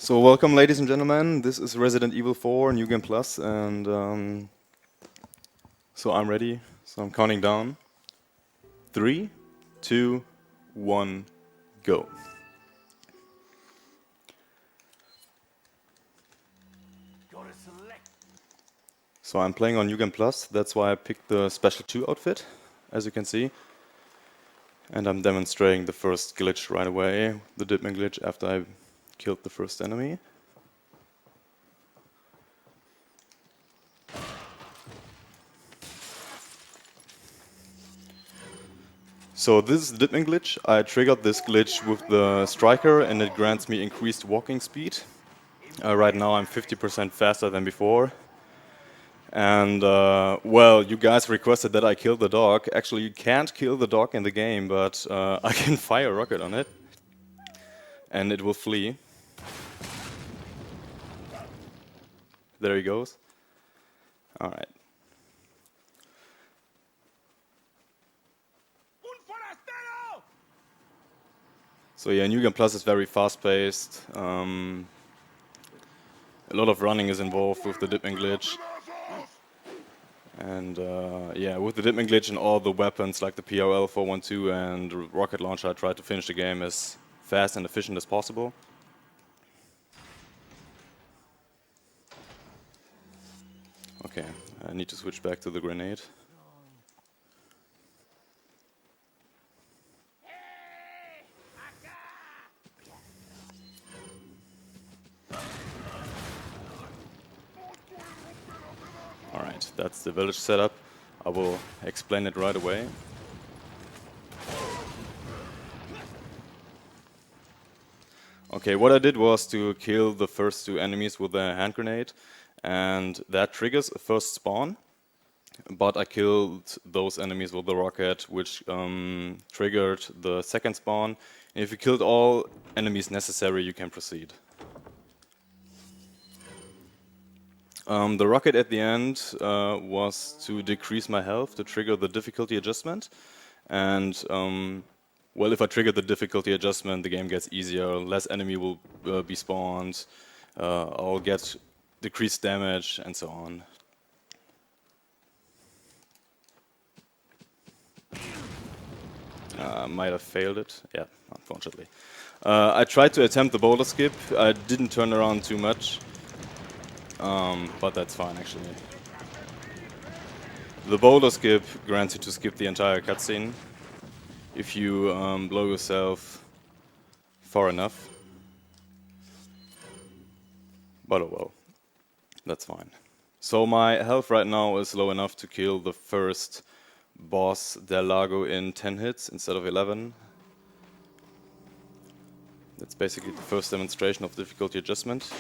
So welcome, ladies and gentlemen. This is Resident Evil 4 New Game Plus, and so I'm ready. So I'm counting down. 3, 2, 1, go. So I'm playing on New Game Plus. That's why I picked the Special 2 outfit, as you can see. And I'm demonstrating the first glitch right away, the Dipman glitch, after I killed the first enemy. So this is the Dipman glitch. I triggered this glitch with the striker and it grants me increased walking speed. Right now I'm 50% faster than before. And well, you guys requested that I kill the dog. Actually, you can't kill the dog in the game, but I can fire a rocket on it. And it will flee. There he goes. Alright. So yeah, New Game Plus is very fast-paced. A lot of running is involved with the Dipman glitch. And yeah, with the Dipman glitch and all the weapons like the PRL 412 and rocket launcher, I tried to finish the game as fast and efficient as possible. Okay, I need to switch back to the grenade. Alright, that's the village setup. I will explain it right away. Okay, what I did was to kill the first two enemies with a hand grenade, and that triggers a first spawn. But I killed those enemies with the rocket, which triggered the second spawn. And if you killed all enemies necessary, you can proceed. The rocket at the end was to decrease my health, to trigger the difficulty adjustment. And well, if I trigger the difficulty adjustment, the game gets easier, less enemy will be spawned, I'll get decreased damage, and so on. Might have failed it, yeah, unfortunately. I tried to attempt the boulder skip, I didn't turn around too much. But that's fine, actually. The boulder skip grants you to skip the entire cutscene if you blow yourself far enough. But oh well, that's fine. So my health right now is low enough to kill the first boss, Del Lago, in 10 hits instead of 11. That's basically the first demonstration of difficulty adjustment.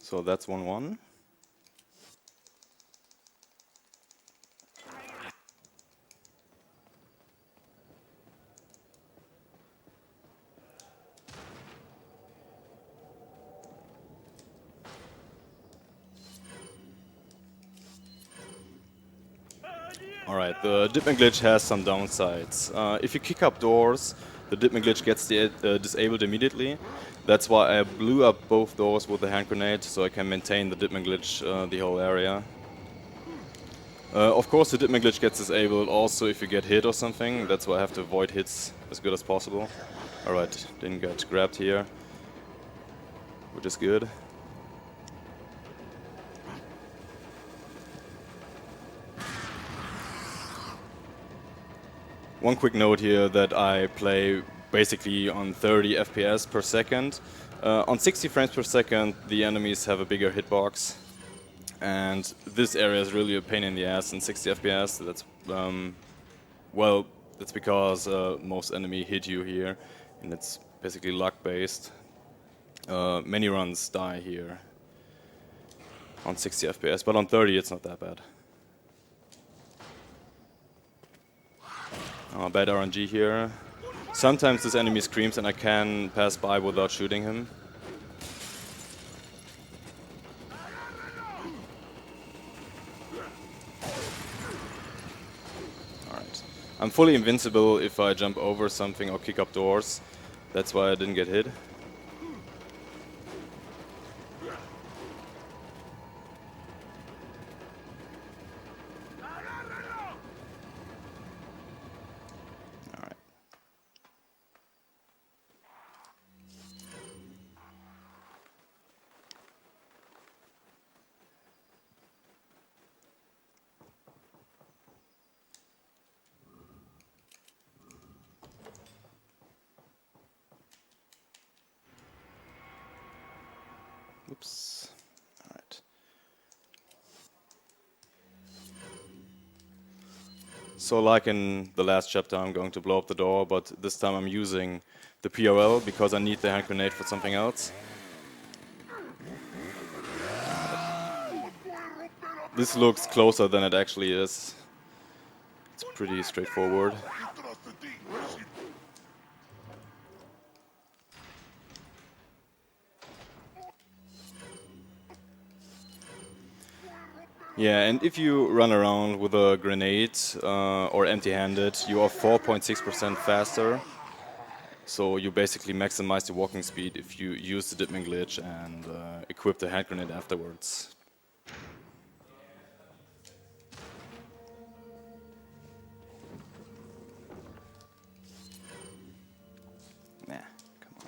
So that's 1-1. Alright, the Dipman glitch has some downsides. If you kick up doors, the Dipman glitch gets disabled immediately. That's why I blew up both doors with a hand grenade, so I can maintain the Dipman glitch the whole area. Of course, the Dipman glitch gets disabled also if you get hit or something. That's why I have to avoid hits as good as possible. Alright, didn't get grabbed here, which is good. One quick note here that I play basically on 30 FPS per second. On 60 frames per second, the enemies have a bigger hitbox. And this area is really a pain in the ass in 60 FPS. That's, well, that's because most enemy hit you here. And it's basically luck-based. Many runs die here on 60 FPS, but on 30 it's not that bad. Bad RNG here. Sometimes this enemy screams and I can pass by without shooting him. I'm fully invincible if I jump over something or kick up doors. That's why I didn't get hit. Alright. Oops. Alright. So like in the last chapter, I'm going to blow up the door, but this time I'm using the PRL because I need the hand grenade for something else. This looks closer than it actually is. It's pretty straightforward. Yeah, and if you run around with a grenade or empty-handed, you are 4.6% faster. So you basically maximize the walking speed if you use the Dipman glitch and equip the hand grenade afterwards. Nah, come on.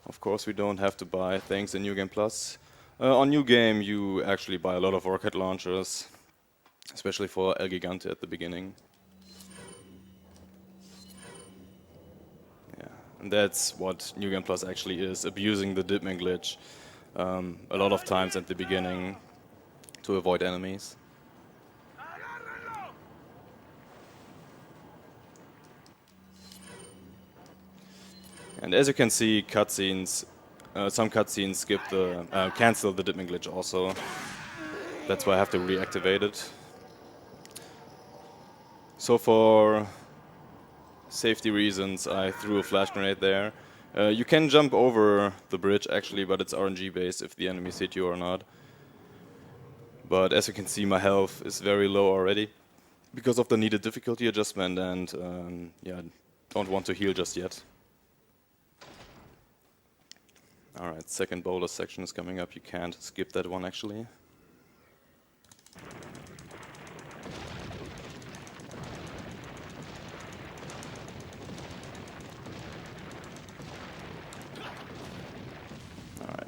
Of course, we don't have to buy things in New Game Plus. On New Game, you actually buy a lot of rocket launchers, especially for El Gigante at the beginning. Yeah, and that's what New Game Plus actually is, abusing the Dipman glitch a lot of times at the beginning to avoid enemies. And as you can see, cutscenes, some cutscenes skip the cancel the Dipman glitch also. That's why I have to reactivate it. So for safety reasons, I threw a flash grenade there. You can jump over the bridge actually, but it's RNG based if the enemies hit you or not. But as you can see, my health is very low already because of the needed difficulty adjustment, and yeah, don't want to heal just yet. Alright, second boulder section is coming up. You can't skip that one actually. Alright.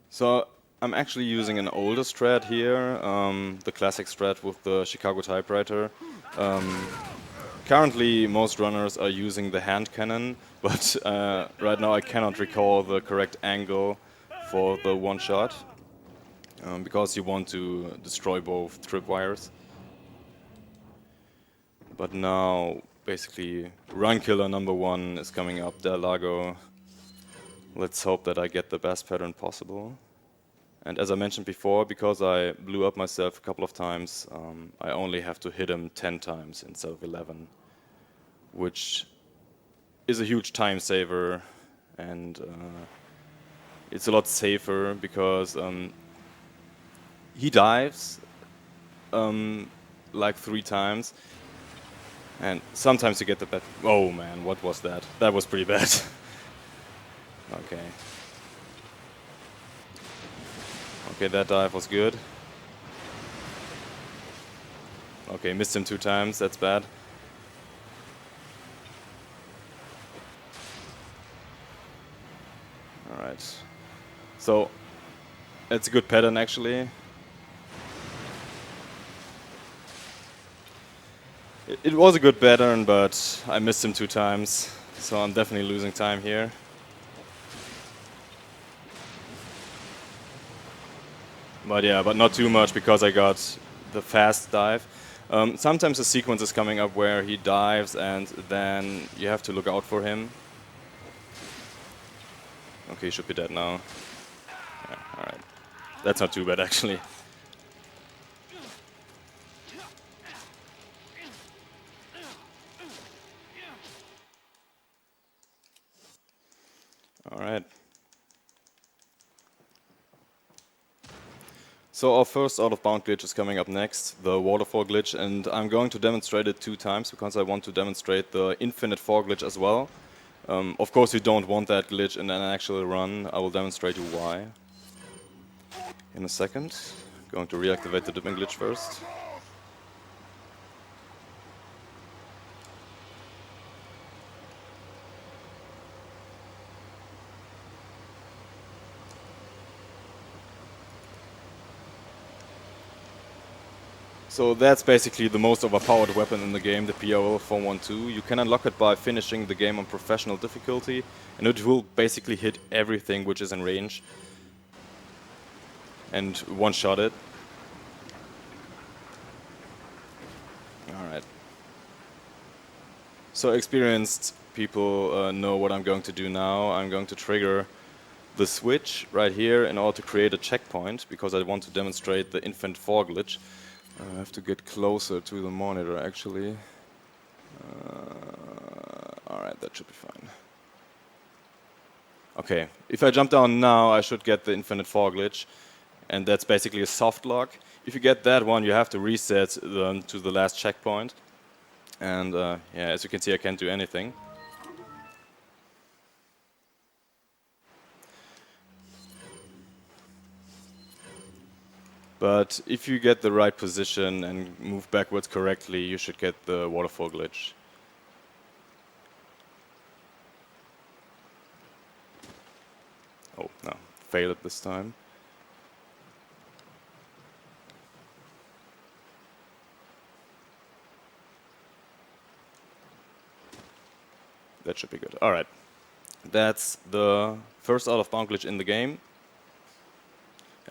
So I'm actually using an older strat here, the classic strat with the Chicago typewriter. Currently, most runners are using the hand cannon, but right now I cannot recall the correct angle for the one shot because you want to destroy both tripwires. But now, basically, run killer number 1 is coming up, Del Lago. Let's hope that I get the best pattern possible. And as I mentioned before, because I blew up myself a couple of times, I only have to hit him 10 times instead of 11, which is a huge time saver, and it's a lot safer because he dives like 3 times, and sometimes you get the bad. Oh man, what was that? That was pretty bad. Okay. Okay, that dive was good. Okay, missed him 2 times, that's bad. Alright. So, it's a good pattern actually. It was a good pattern, but I missed him 2 times, so I'm definitely losing time here. But yeah, but not too much because I got the fast dive. Sometimes a sequence is coming up where he dives and then you have to look out for him. Okay, he should be dead now. Yeah, alright. That's not too bad actually. So our first out-of-bound glitch is coming up next, the waterfall glitch, and I'm going to demonstrate it 2 times because I want to demonstrate the infinite fall glitch as well. Of course you don't want that glitch in an actual run. I will demonstrate you why in a second. Going to reactivate the dipping glitch first. So that's basically the most overpowered weapon in the game, the PRL 412. You can unlock it by finishing the game on professional difficulty, and it will basically hit everything which is in range and one-shot it. Alright. So experienced people know what I'm going to do now. I'm going to trigger the switch right here in order to create a checkpoint, because I want to demonstrate the infinite fall glitch. I have to get closer to the monitor, actually. Alright, that should be fine. Okay, if I jump down now, I should get the infinite fall glitch, and that's basically a soft lock. If you get that one, you have to reset to the last checkpoint. And yeah, as you can see, I can't do anything. But if you get the right position and move backwards correctly, you should get the waterfall glitch. Oh, no, failed it this time. That should be good. Alright, that's the first out-of-bound glitch in the game.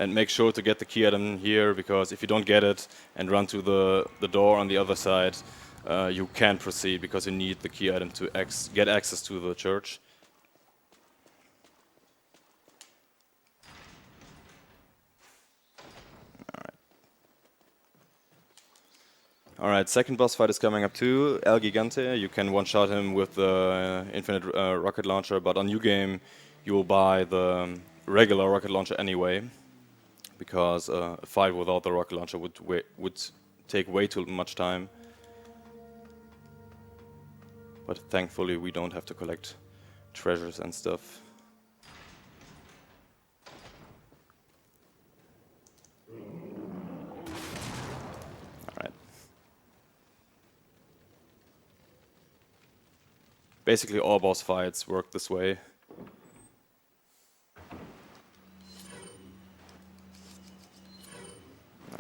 And make sure to get the key item here, because if you don't get it and run to the door on the other side, you can't proceed because you need the key item to get access to the church. Alright, second boss fight is coming up too, El Gigante. You can one-shot him with the infinite rocket launcher, but on New Game you will buy the regular rocket launcher anyway, because a fight without the rocket launcher would take way too much time. But thankfully we don't have to collect treasures and stuff. Alright. Basically all boss fights work this way.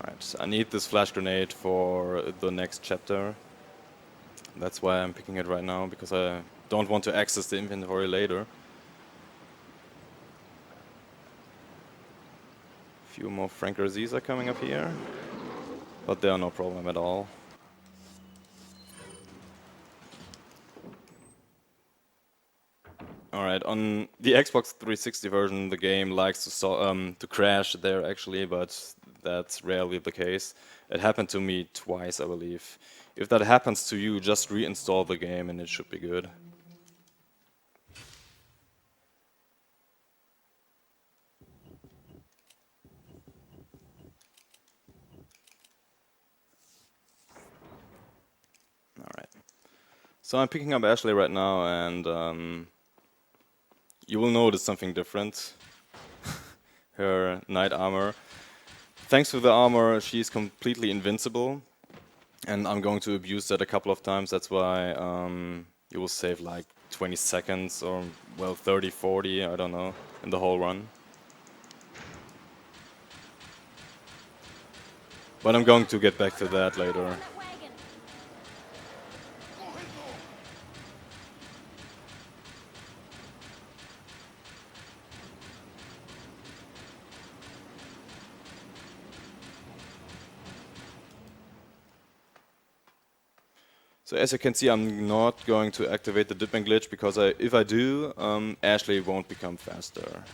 Alright, I need this flash grenade for the next chapter. That's why I'm picking it right now, because I don't want to access the inventory later. Few more Frank Razzies are coming up here, but they are no problem at all. Alright, on the Xbox 360 version, the game likes to crash there actually, but that's rarely the case. It happened to me twice, I believe. If that happens to you, just reinstall the game and it should be good. Alright. So I'm picking up Ashley right now, and you will notice something different. Her knight armor. Thanks to the armor, she's completely invincible, and I'm going to abuse that a couple of times. That's why you will save like 20 seconds or, well, 30, 40, I don't know, in the whole run. But I'm going to get back to that later. So as you can see, I'm not going to activate the dipping glitch, because if I do, Ashley won't become faster.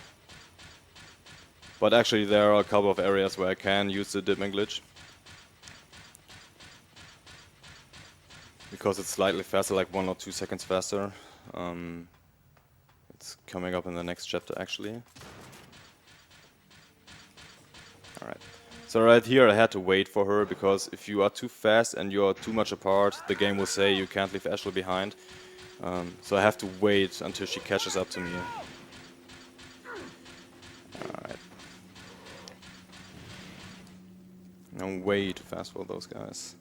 But actually there are a couple of areas where I can use the dipping glitch, because it's slightly faster, like 1 or 2 seconds faster. It's coming up in the next chapter actually. Alright. So right here I had to wait for her, because if you are too fast and you are too much apart, the game will say you can't leave Ashley behind. So I have to wait until she catches up to me. Alright. I'm way too fast for those guys.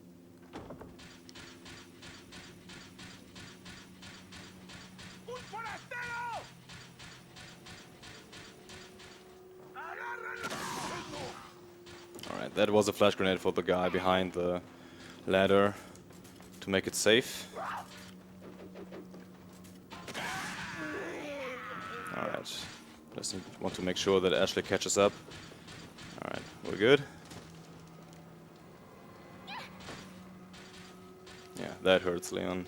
Alright, that was a flash grenade for the guy behind the ladder to make it safe. Alright, just want to make sure that Ashley catches up. Alright, we're good. Yeah, that hurts Leon.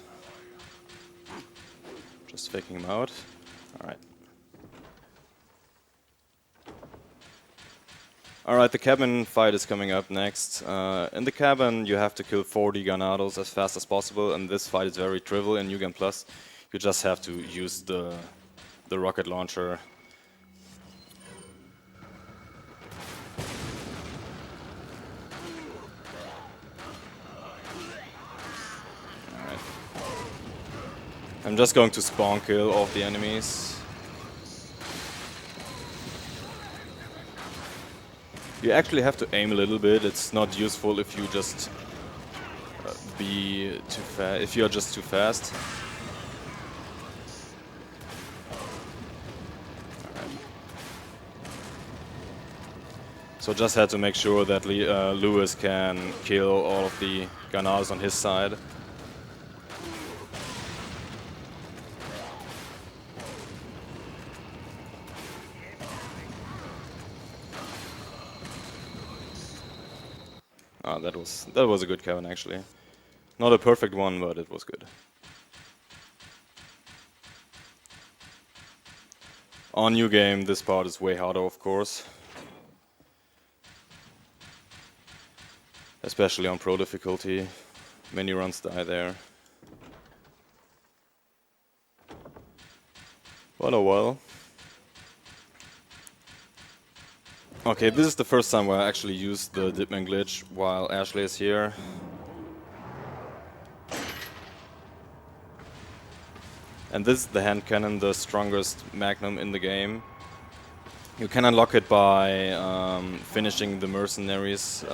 Just faking him out. Alright. Alright, the cabin fight is coming up next. In the cabin you have to kill 40 Ganados as fast as possible, and this fight is very trivial in New Game Plus. You just have to use the rocket launcher. Alright. I'm just going to spawn kill all of the enemies. You actually have to aim a little bit. It's not useful if you just be too fast. If you are just too fast. Alright. So just had to make sure that Lewis can kill all of the Ganados on his side. Ah, that was a good cabin actually. Not a perfect one, but it was good. On New Game, this part is way harder, of course. Especially on Pro difficulty. Many runs die there. But oh well. Okay, this is the first time where I actually used the Dipman glitch while Ashley is here. And this is the hand cannon, the strongest magnum in the game. You can unlock it by finishing the mercenaries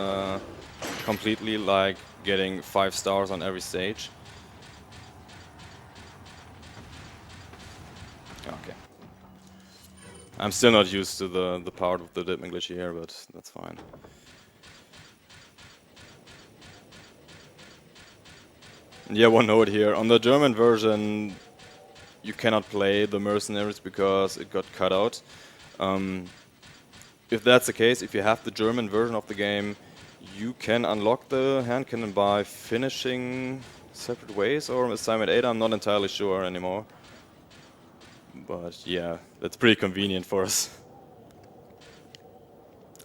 completely, like getting 5 stars on every stage. Okay. I'm still not used to the part of the Dipman glitch here, but that's fine. And yeah, one note here. On the German version, you cannot play the mercenaries because it got cut out. If that's the case, if you have the German version of the game, you can unlock the hand cannon by finishing separate ways or assignment 8. I'm not entirely sure anymore. But yeah, that's pretty convenient for us.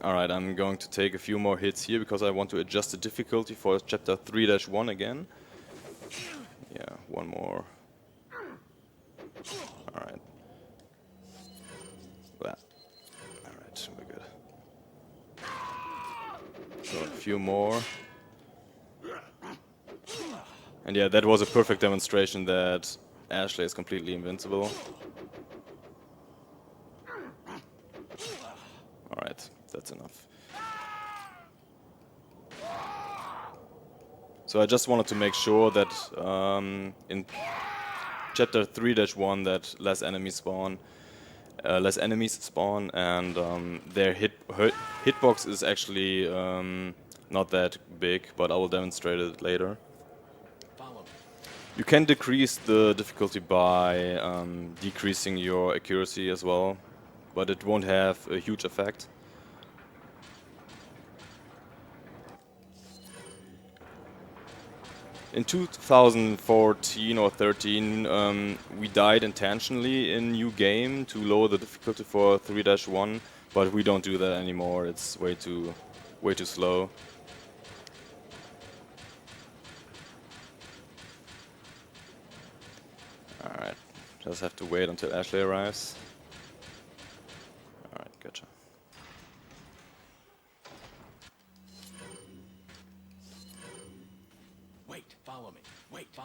Alright, I'm going to take a few more hits here because I want to adjust the difficulty for chapter 3-1 again. Yeah, one more. Alright. Well, alright, we're good. So a few more. And yeah, that was a perfect demonstration that Ashley is completely invincible. Alright, that's enough. So I just wanted to make sure that in chapter 3-1 that less enemies spawn, and their hitbox is actually not that big, but I will demonstrate it later. You can decrease the difficulty by decreasing your accuracy as well, but it won't have a huge effect. In 2014 or 13, we died intentionally in New Game to lower the difficulty for 3-1, but we don't do that anymore. It's way too slow. Alright, just have to wait until Ashley arrives. Alright, gotcha.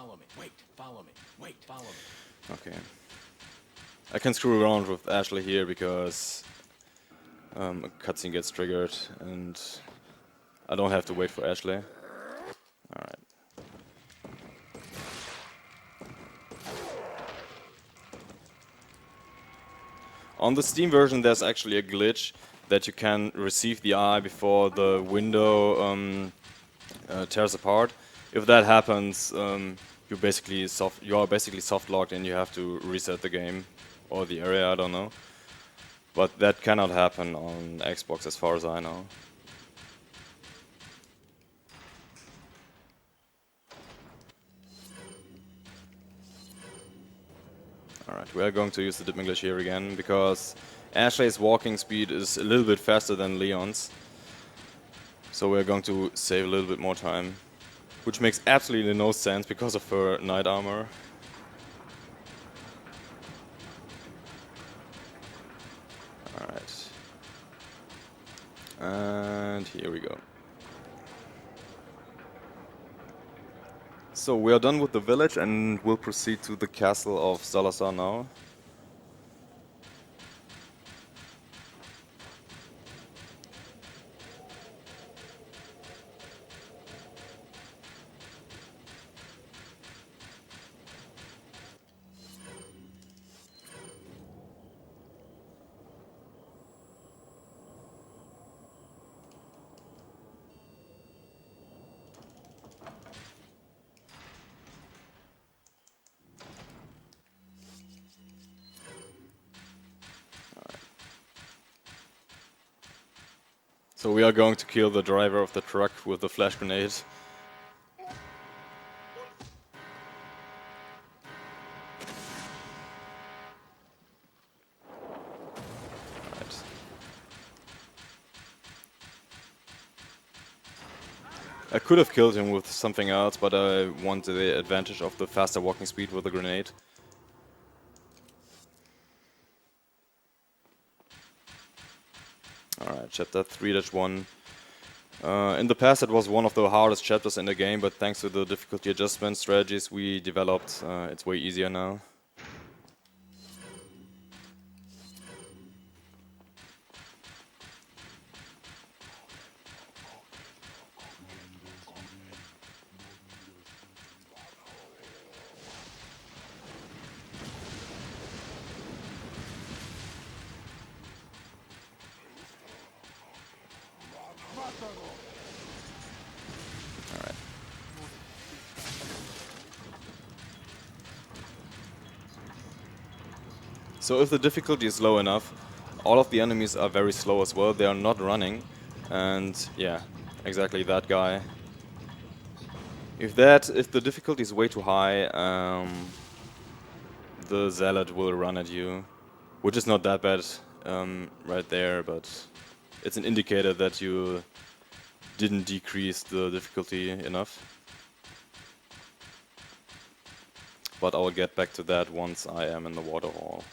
Follow me. Wait. Follow me. Wait. Follow me. Okay. I can screw around with Ashley here because a cutscene gets triggered and I don't have to wait for Ashley. Alright. On the Steam version there's actually a glitch that you can receive the eye before the window tears apart. If that happens, you are basically soft locked and you have to reset the game or the area, I don't know. But that cannot happen on Xbox as far as I know. Alright, we are going to use the Dip English here again because Ashley's walking speed is a little bit faster than Leon's. So we're going to save a little bit more time. Which makes absolutely no sense because of her knight armor. Alright. And here we go. So we are done with the village and we'll proceed to the castle of Salazar now. So we are going to kill the driver of the truck with the flash grenade. Right. I could have killed him with something else, but I wanted the advantage of the faster walking speed with the grenade. Alright, chapter 3-1. In the past it was one of the hardest chapters in the game, but thanks to the difficulty adjustment strategies we developed, it's way easier now. Alright. So if the difficulty is low enough, all of the enemies are very slow as well. They are not running, and yeah, exactly that guy. If the difficulty is way too high, the zealot will run at you, which is not that bad right there, but it's an indicator that you didn't decrease the difficulty enough. But I will get back to that once I am in the water hall.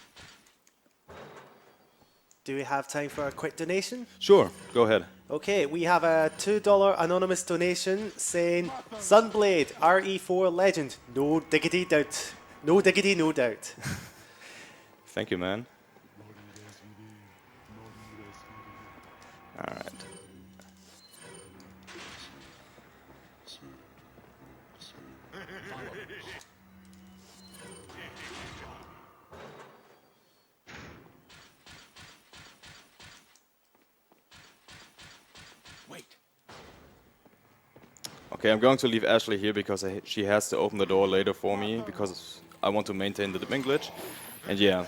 Do we have time for a quick donation? Sure, go ahead. Okay, we have a $2 anonymous donation saying, Sunblade, RE4 legend, no diggity doubt. No diggity, no doubt. Thank you, man. Alright. Okay, I'm going to leave Ashley here because she has to open the door later for me because I want to maintain the dipping glitch. And yeah,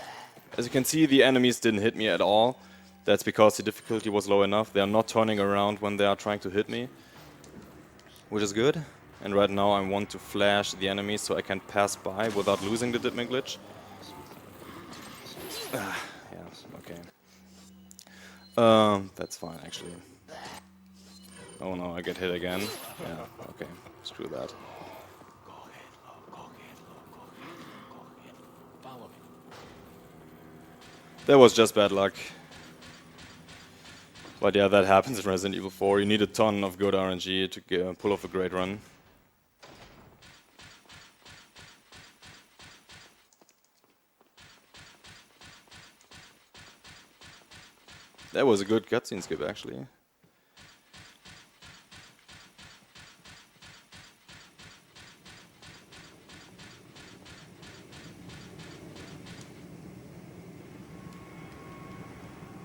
as you can see, the enemies didn't hit me at all. That's because the difficulty was low enough. They are not turning around when they are trying to hit me, which is good. And right now I want to flash the enemies so I can pass by without losing the dipping glitch. Yeah, okay. That's fine actually. Oh no, I get hit again. Yeah, okay, screw that. That was just bad luck. But yeah, that happens in Resident Evil 4. You need a ton of good RNG to pull off a great run. That was a good cutscene skip, actually.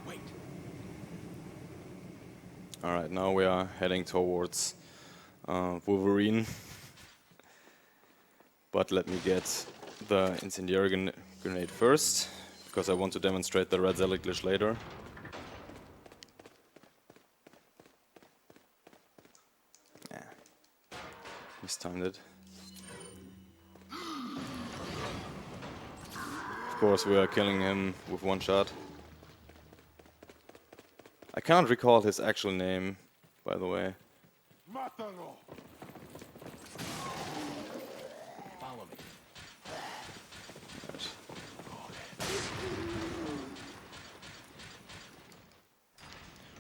Wait. Alright, now we are heading towards Wolverine. But let me get the incendiary grenade first, because I want to demonstrate the red zealot glitch later. Mistimed it. Of course, we are killing him with one shot. I cannot recall his actual name, by the way. Follow me.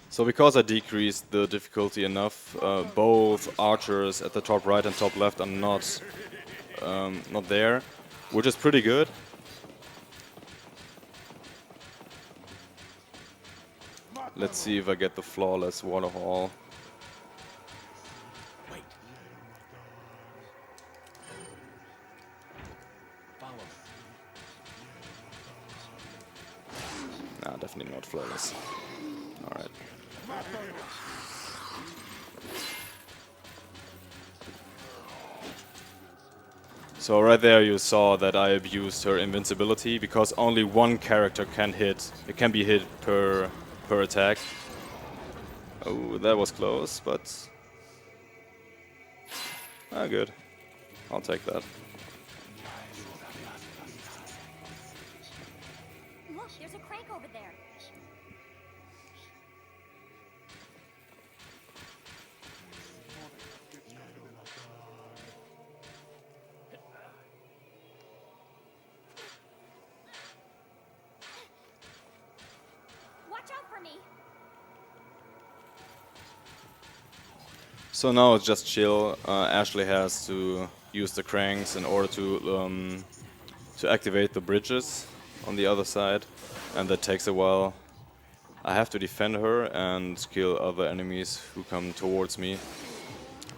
So because I decreased the difficulty enough, both archers at the top right and top left are not there, which is pretty good. Let's see if I get the flawless waterfall. Wait. Follow me. Nah, definitely not flawless. Alright. So right there you saw that I abused her invincibility, because only one character can hit. It can be hit per attack. Oh, that was close, but good. I'll take that. Look, there's a crank over there. Watch out for me. So now it's just chill. Ashley has to use the cranks in order to activate the bridges on the other side, and that takes a while. I have to defend her and kill other enemies who come towards me.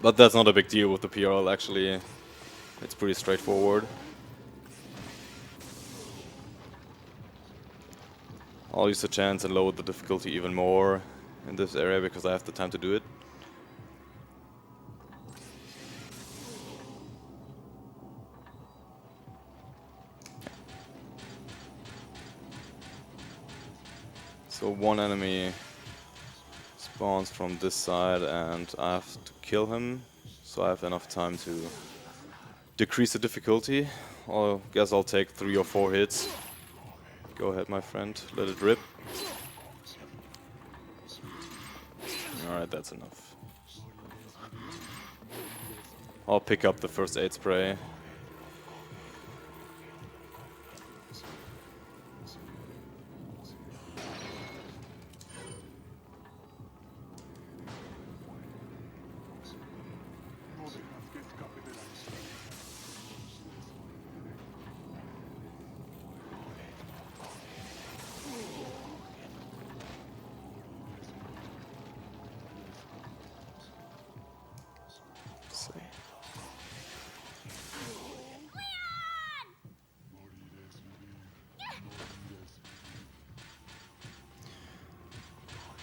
But that's not a big deal with the PRL, actually. It's pretty straightforward. I'll use the chance and lower the difficulty even more in this area because I have the time to do it. So one enemy spawns from this side and I have to kill him, so I have enough time to decrease the difficulty. I guess I'll take 3 or 4 hits. Go ahead, my friend, let it rip. Alright, that's enough. I'll pick up the first aid spray.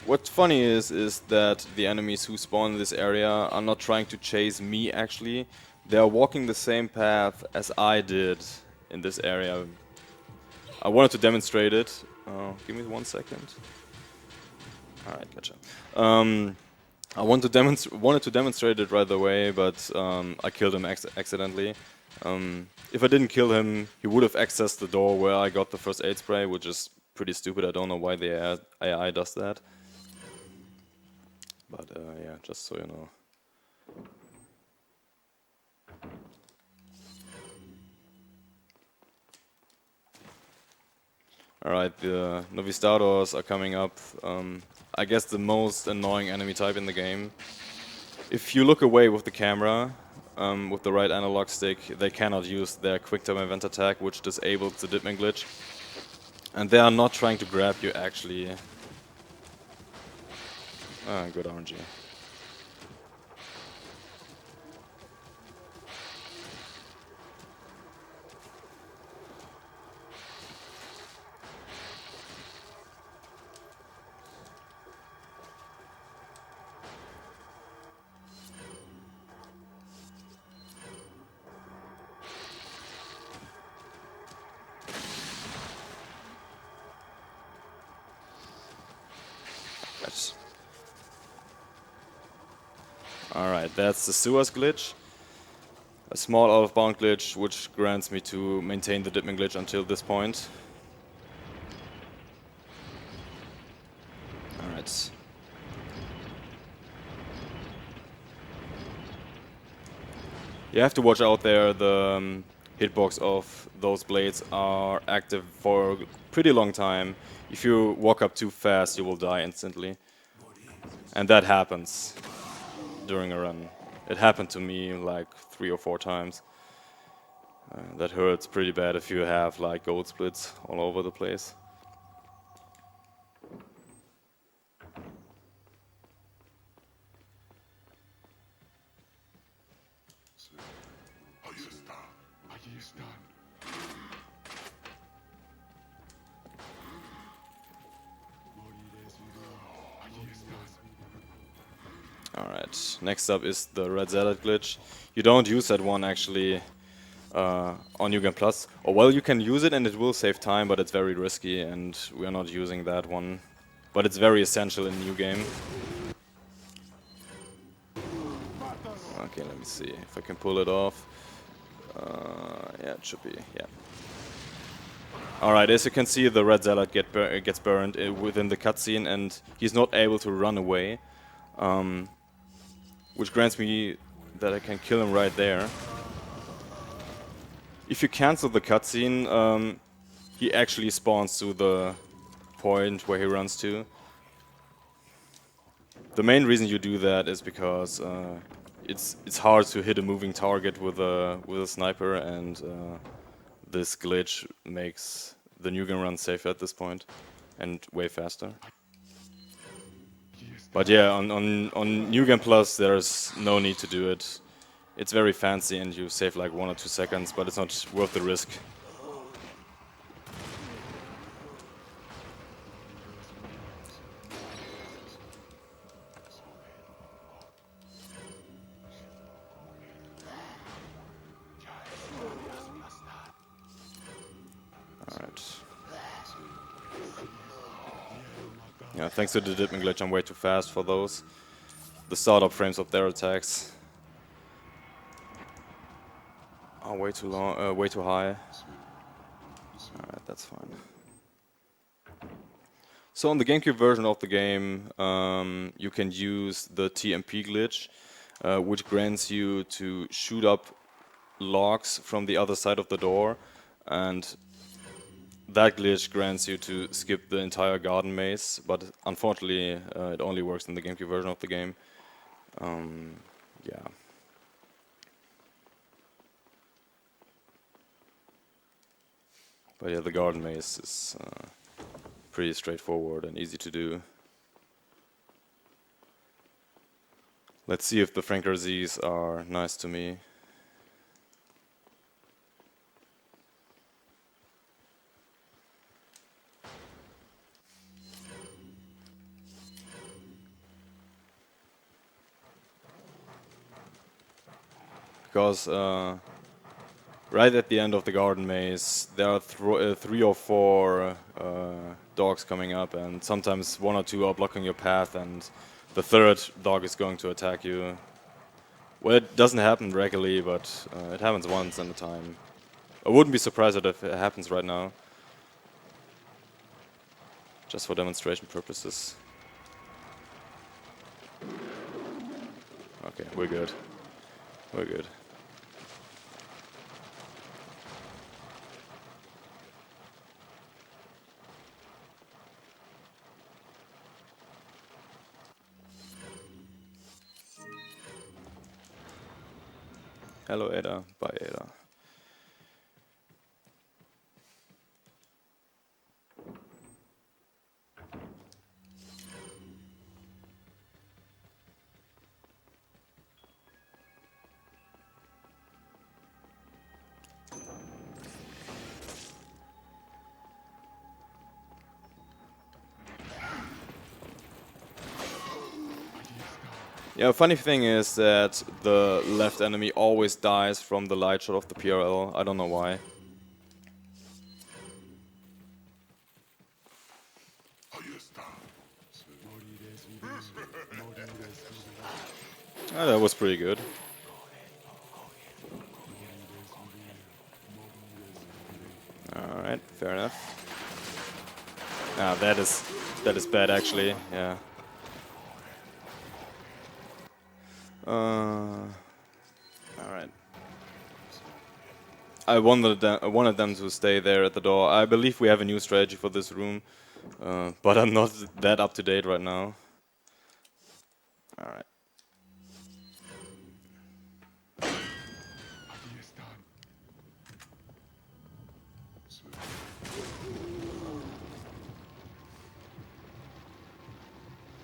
What's funny is that the enemies who spawn in this area are not trying to chase me actually. They are walking the same path as I did in this area. I wanted to demonstrate it. Give me 1 second. Alright, gotcha. I wanted to demonstrate it right away, but I killed him accidentally. If I didn't kill him, he would have accessed the door where I got the first aid spray, which is pretty stupid. I don't know why the AI does that. But yeah, just so you know. Alright, the Novistados are coming up. I guess the most annoying enemy type in the game. If you look away with the camera, with the right analog stick, they cannot use their quick time event attack, which disables the Dipman glitch. And they are not trying to grab you actually. Ah, good RNG. Yes. Alright, that's the sewers glitch. A small out-of-bound glitch, which grants me to maintain the dipping glitch until this point. Alright. You have to watch out there, the hitbox of those blades are active for a pretty long time. If you walk up too fast, you will die instantly. And that happens during a run. It happened to me like 3 or 4 times. That hurts pretty bad if you have like gold splits all over the place. Alright, next up is the red zealot glitch. You don't use that one actually on New Game Plus. Or well, you can use it and it will save time, but it's very risky and we are not using that one. But it's very essential in New Game. Okay, let me see if I can pull it off. Yeah, it should be, yeah. Alright, as you can see, the red zealot gets burned within the cutscene and he's not able to run away. Which grants me that I can kill him right there. If you cancel the cutscene, he actually spawns to the point where he runs to. The main reason you do that is because it's hard to hit a moving target with a sniper, and this glitch makes the new game run safer at this point and way faster. But yeah, on New Game Plus, there's no need to do it. It's very fancy and you save like 1 or 2 seconds, but it's not worth the risk. Alright. Yeah, thanks to the dipping glitch, I'm way too fast for those. The startup frames of their attacks are way too long, way too high. Alright, that's fine. So on the GameCube version of the game, you can use the TMP glitch, which grants you to shoot up logs from the other side of the door, and that glitch grants you to skip the entire garden maze, but unfortunately it only works in the GameCube version of the game. Yeah. But yeah, the garden maze is pretty straightforward and easy to do. Let's see if the Franker Z's are nice to me. Because right at the end of the garden maze, there are 3 or 4 dogs coming up, and sometimes 1 or 2 are blocking your path, and the 3rd dog is going to attack you. Well, it doesn't happen regularly, but it happens once in a time. I wouldn't be surprised if it happens right now. Just for demonstration purposes. Okay, we're good. We're good. Hello Ada, bye Ada. Yeah, funny thing is that the left enemy always dies from the light shot of the PRL. I don't know why. Ah, that was pretty good. Alright, fair enough. Ah, that is bad actually, yeah. Alright. I wanted them to stay there at the door. I believe we have a new strategy for this room, but I'm not that up to date right now. Alright.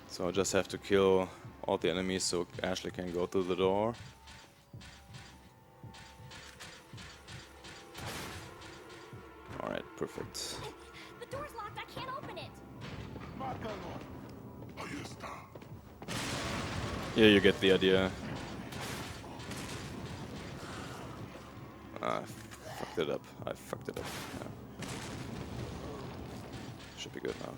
So I just have to kill all the enemies so Ashley can go through the door. Alright, perfect. The door's locked. I can't open it. Yeah, you get the idea. I fucked it up. I fucked it up. Yeah. Should be good now.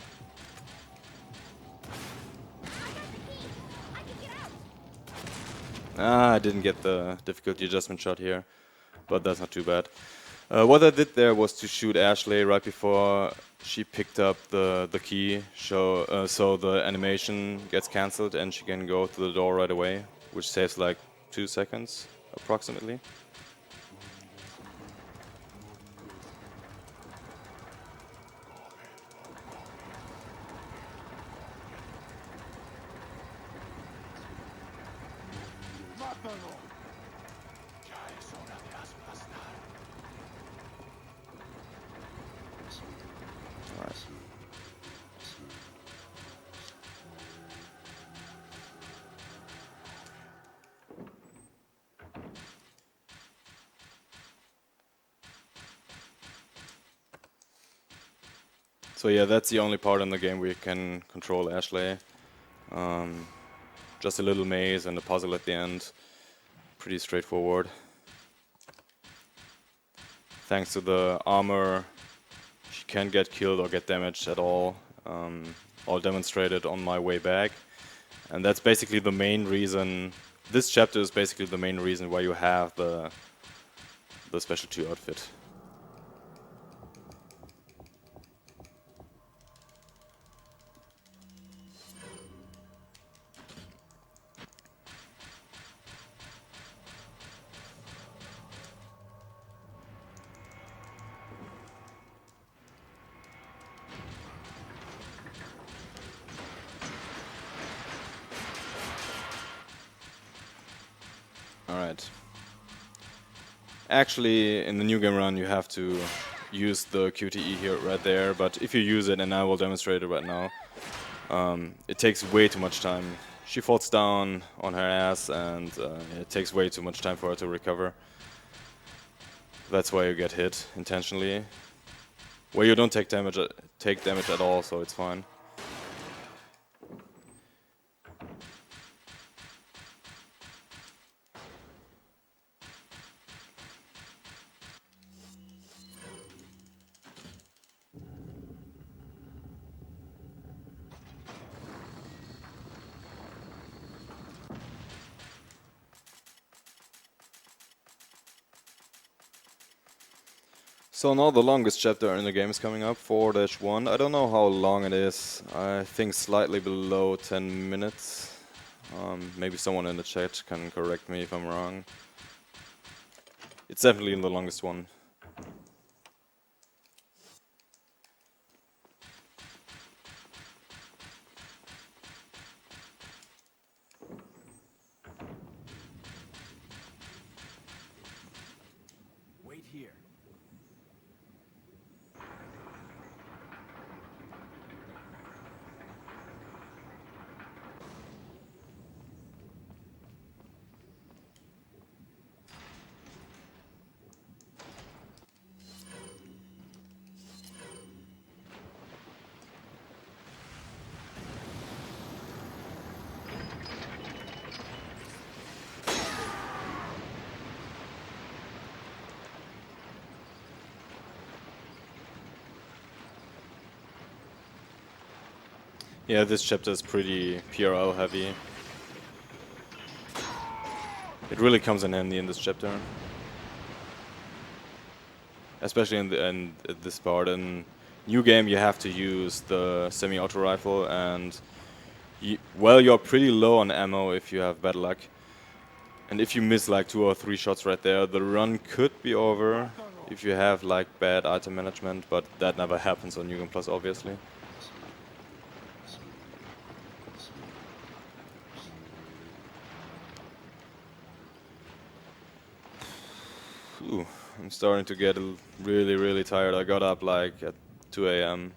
I got the key. I can get out. Ah, I didn't get the difficulty adjustment shot here, but that's not too bad. What I did there was to shoot Ashley right before she picked up the key, so the animation gets cancelled and she can go to the door right away, which saves like 2 seconds approximately. So yeah, that's the only part in the game where you can control Ashley. Just a little maze and a puzzle at the end. Pretty straightforward. Thanks to the armor, she can't get killed or get damaged at all. All demonstrated on my way back. And that's basically the main reason. This chapter is basically the main reason why you have the Special 2 outfit. Alright. Actually, in the new game run, you have to use the QTE here right there, but if you use it, and I will demonstrate it right now, it takes way too much time. She falls down on her ass, and it takes way too much time for her to recover. That's why you get hit intentionally. Well, you don't take damage at all, so it's fine. So now the longest chapter in the game is coming up, 4-1. I don't know how long it is. I think slightly below 10 minutes. Maybe someone in the chat can correct me if I'm wrong. It's definitely the longest one. Wait here. Yeah, this chapter is pretty PRL heavy. It really comes in handy in this chapter. Especially in this part. In new game you have to use the semi-auto rifle, and well, you're pretty low on ammo if you have bad luck. And if you miss like 2 or 3 shots right there, the run could be over if you have like bad item management, but that never happens on New Game Plus, obviously. Ooh, I'm starting to get really, really tired. I got up like at 2 a.m.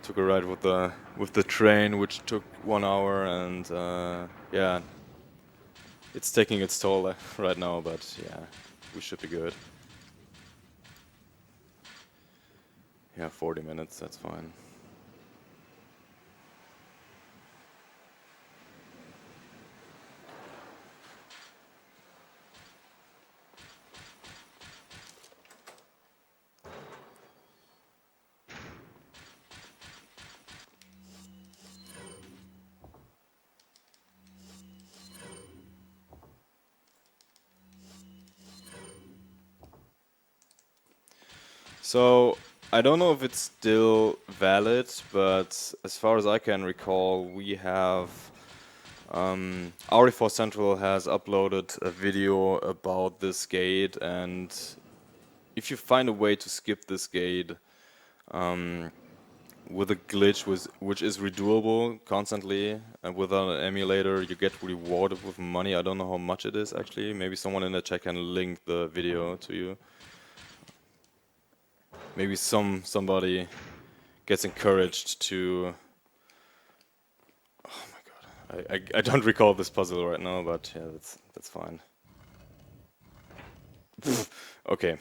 Took a ride with the train, which took 1 hour, and yeah, it's taking its toll right now. But yeah, we should be good. Yeah, 40 minutes. That's fine. So, I don't know if it's still valid, but as far as I can recall, we have RE4 Central has uploaded a video about this gate, and if you find a way to skip this gate with a glitch which is redoable constantly, and without an emulator, you get rewarded with money. I don't know how much it is actually. Maybe someone in the chat can link the video to you. Maybe somebody gets encouraged to. Oh my god, I don't recall this puzzle right now, but yeah, that's fine. Okay.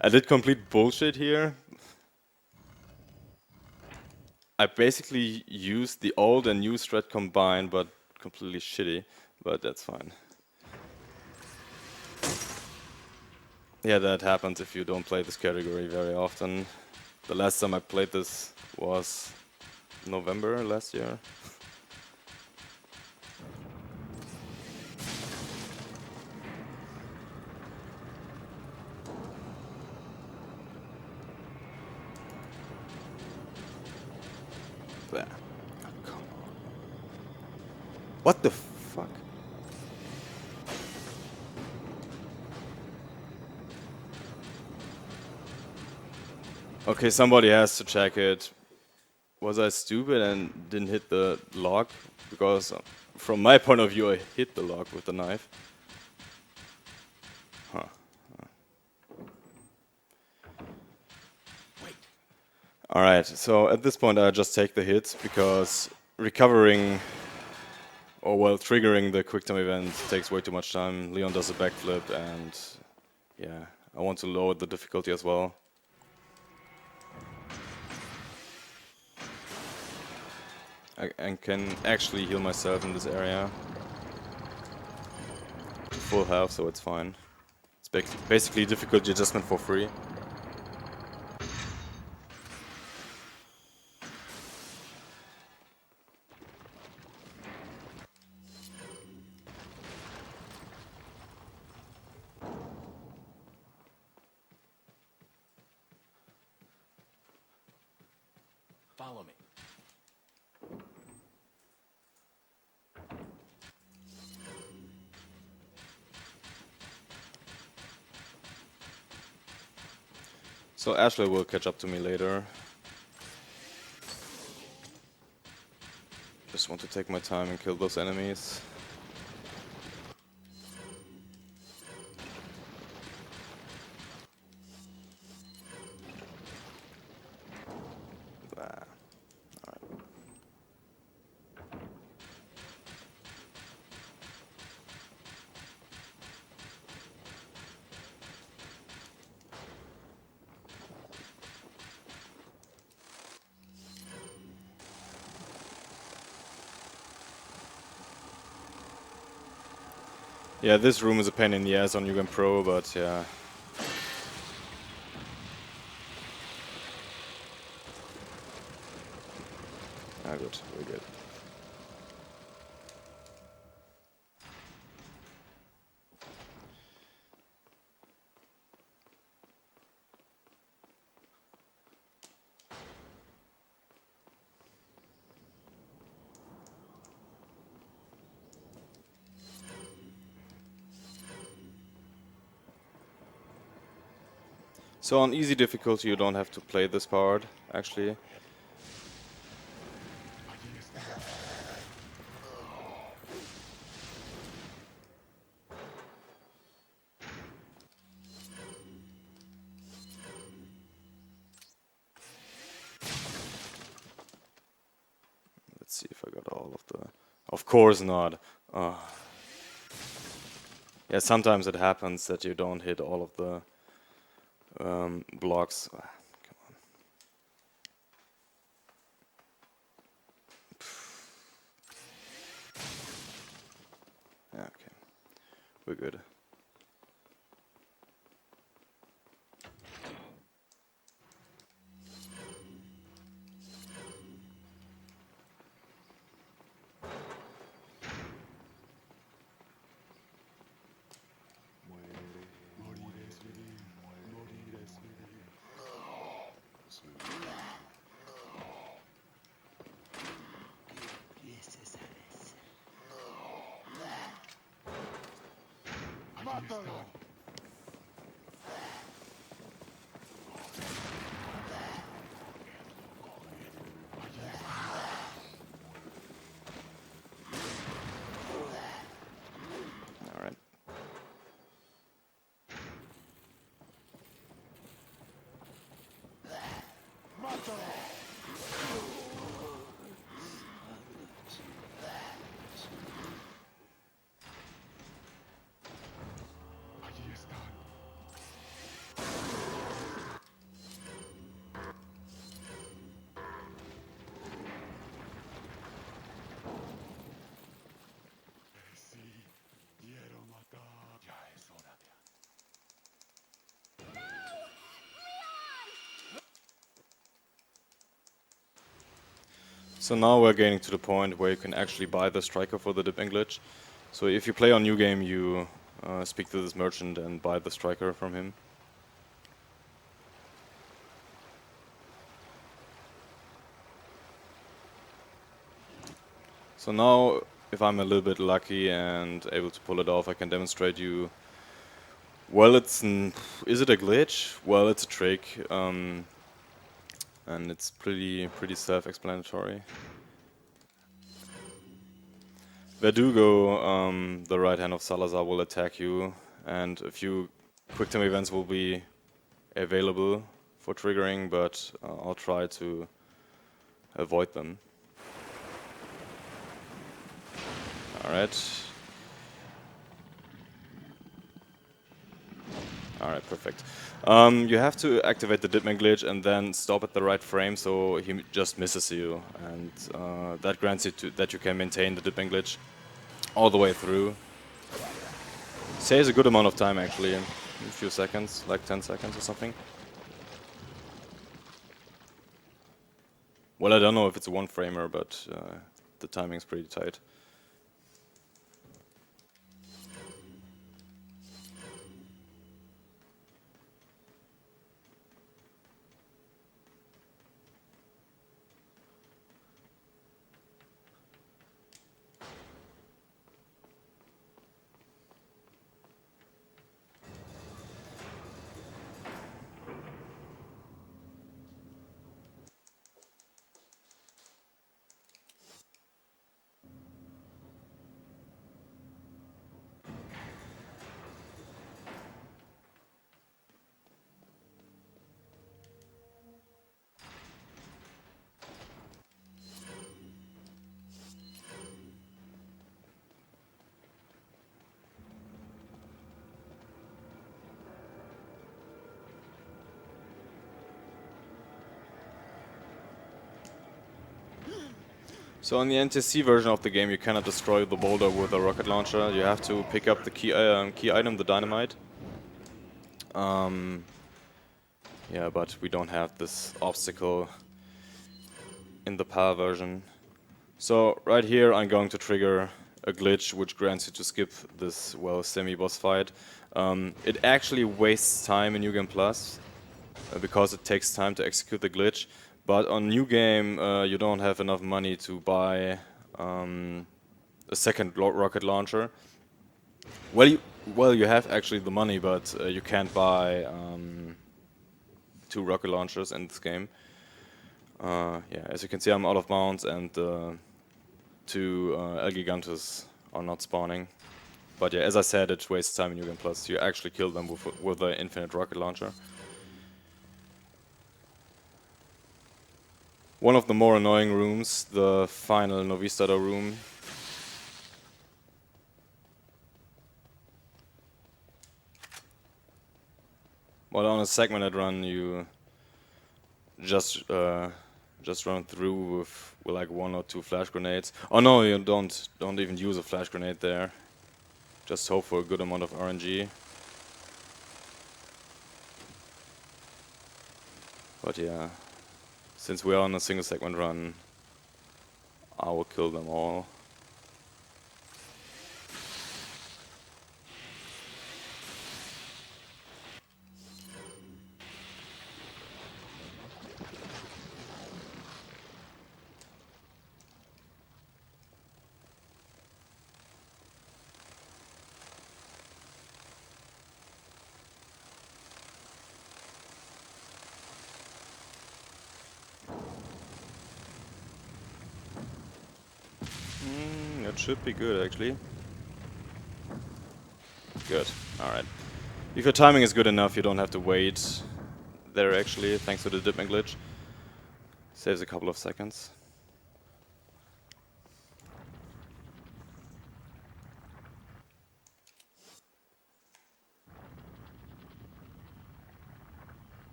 I did complete bullshit here. I basically used the old and new strat combined, but completely shitty. But that's fine. Yeah, that happens if you don't play this category very often. The last time I played this was November last year. There. Oh, come on. What the fuck? Okay, somebody has to check it. Was I stupid and didn't hit the lock? Because from my point of view, I hit the lock with the knife. Huh. Wait. Alright, so at this point I just take the hit, because recovering, or well, triggering the quick time event takes way too much time. Leon does a backflip, and yeah, I want to lower the difficulty as well. I can actually heal myself in this area. Full health, so it's fine. It's basically difficulty adjustment for free. Follow me. So Ashley will catch up to me later. Just want to take my time and kill those enemies. Ah, alright. Yeah, this room is a pain in the ass on New Game Pro, but yeah. good, very good. So on easy difficulty you don't have to play this part, actually. Let's see if I got all of the... Of course not. Yeah, sometimes it happens that you don't hit all of the blocks. Come on. Yeah, okay, we're good. All right. So now we're getting to the point where you can actually buy the striker for the dipping glitch. So if you play on New Game, you speak to this merchant and buy the striker from him. So now, if I'm a little bit lucky and able to pull it off, I can demonstrate you. Well, is it a glitch? Well, it's a trick, and it's pretty self-explanatory. Verdugo, the right hand of Salazar, will attack you, and a few quick time events will be available for triggering, but I'll try to avoid them. Alright. Alright, perfect. You have to activate the Dipman glitch and then stop at the right frame so he just misses you, and that grants you that you can maintain the Dipman glitch all the way through. Saves a good amount of time actually, in a few seconds, like 10 seconds or something. Well, I don't know if it's a one-framer, but the timing's pretty tight. So in the NTSC version of the game, you cannot destroy the boulder with a rocket launcher. You have to pick up the key item, the dynamite. Yeah, but we don't have this obstacle in the PAL version. So right here I'm going to trigger a glitch which grants you to skip this, well, semi-boss fight. It actually wastes time in New Game Plus because it takes time to execute the glitch, but on New Game you don't have enough money to buy a second rocket launcher. Well, you have actually the money, but you can't buy 2 rocket launchers in this game. Yeah, as you can see, I'm out of bounds, and 2 El Gigantes are not spawning. But yeah, as I said, it wastes time in New Game Plus. You actually kill them with an infinite rocket launcher. One of the more annoying rooms, the final Novistador room. Well, on a segmented run, you just run through with like 1 or 2 flash grenades. Oh no, you don't even use a flash grenade there. Just hope for a good amount of RNG. But yeah, since we are on a single segment run, I will kill them all. That should be good, actually. Good. Alright. If your timing is good enough, you don't have to wait there, actually, thanks to the dipping glitch. Saves a couple of seconds.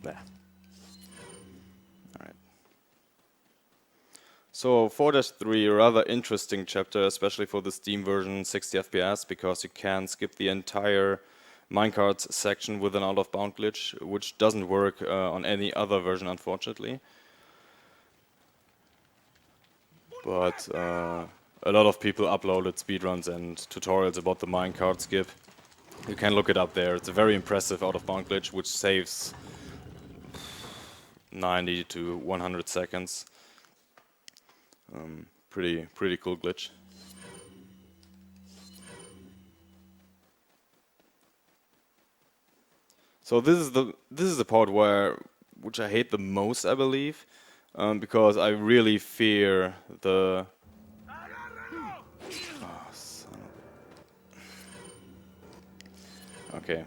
There. Alright. So 4-3, a rather interesting chapter, especially for the Steam version, 60 FPS, because you can skip the entire minecarts section with an out-of-bound glitch, which doesn't work on any other version, unfortunately. But a lot of people uploaded speedruns and tutorials about the minecart skip. You can look it up there. It's a very impressive out-of-bound glitch, which saves 90 to 100 seconds. Pretty cool glitch. So this is the part which I hate the most, I believe, because I really fear the. Oh, son of a- Okay.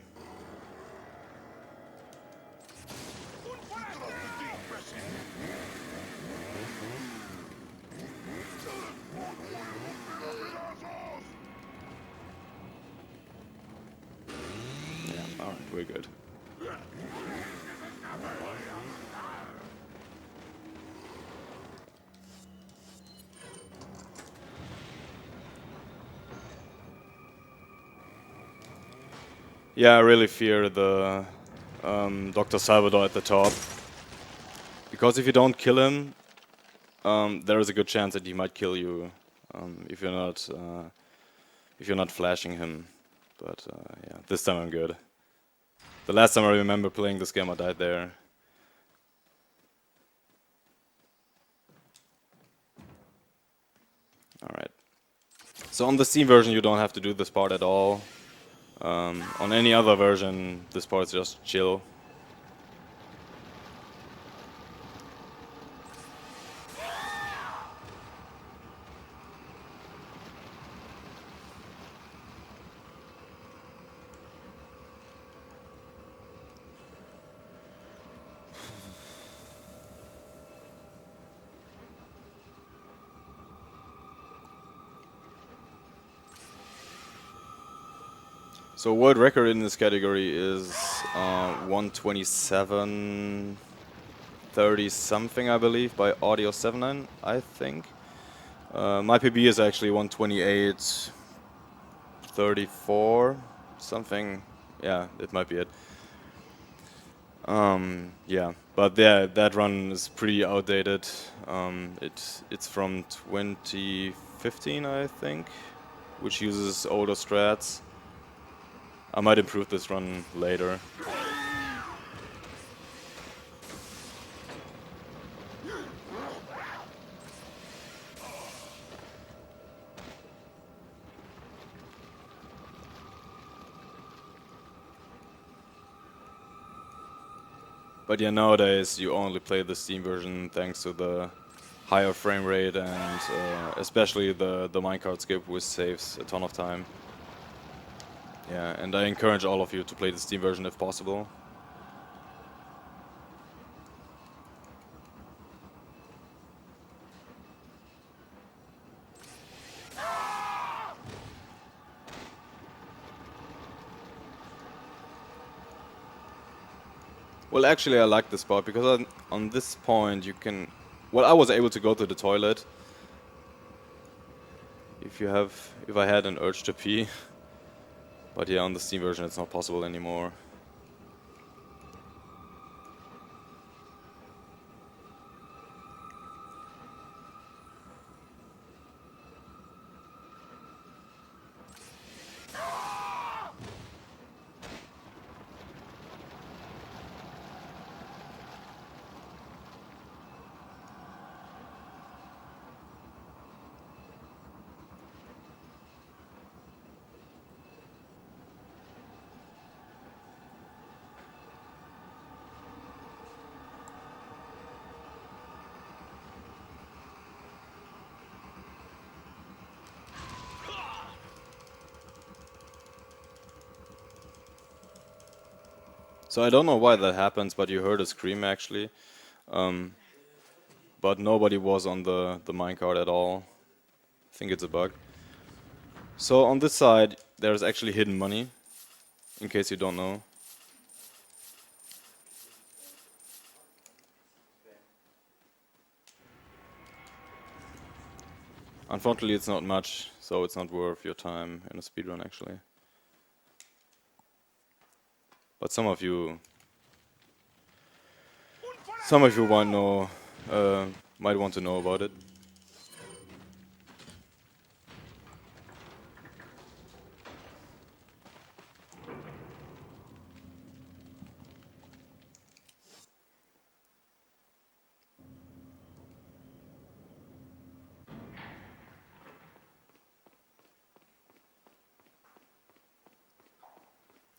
Yeah. All right. We're good. Yeah, I really fear the Dr. Salvador at the top. Because if you don't kill him, there is a good chance that he might kill you if you're not flashing him. But yeah, this time I'm good. The last time I remember playing this game, I died there. All right. So on the Steam version, you don't have to do this part at all. On any other version, this part is just chill. So world record in this category is 127.30 something, I believe, by Audio 79, I think. My PB is actually 128.34 something. Yeah, it might be it. Yeah, but yeah, that run is pretty outdated. It's from 2015, I think, which uses older strats. I might improve this run later. But yeah, nowadays you only play the Steam version thanks to the higher frame rate and especially the minecart skip, which saves a ton of time. Yeah, and I encourage all of you to play the Steam version if possible. Well, actually, I like this spot because on this point you can. Well, I was able to go to the toilet. If I had an urge to pee, but yeah, on the Steam version it's not possible anymore. So I don't know why that happens, but you heard a scream actually. But nobody was on the minecart at all. I think it's a bug. So on this side, there's actually hidden money, in case you don't know. Unfortunately, it's not much, so it's not worth your time in a speedrun actually. But some of you might want to know about it.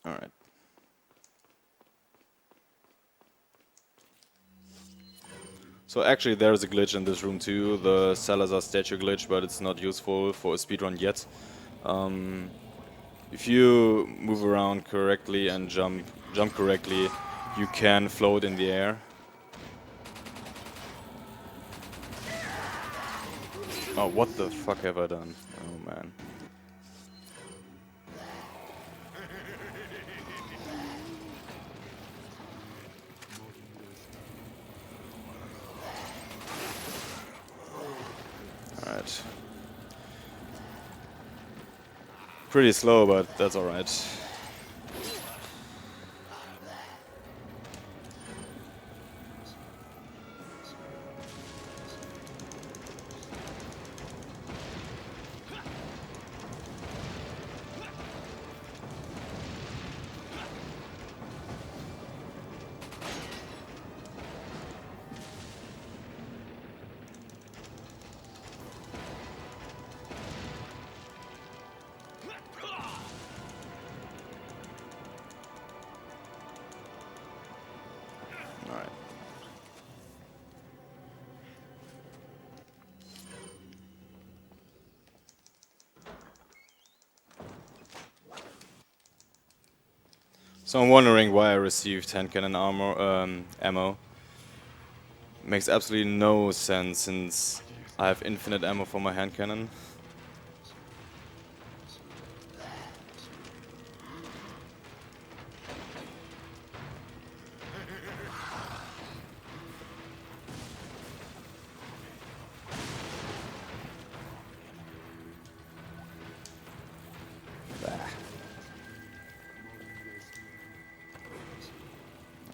All right. So actually there's a glitch in this room too, the Salazar statue glitch, but it's not useful for a speedrun yet. If you move around correctly and jump correctly, you can float in the air. Oh, what the fuck have I done? Oh man. Alright. Pretty slow, but that's alright. Alright. So I'm wondering why I received hand cannon ammo. Makes absolutely no sense since I have infinite ammo for my hand cannon.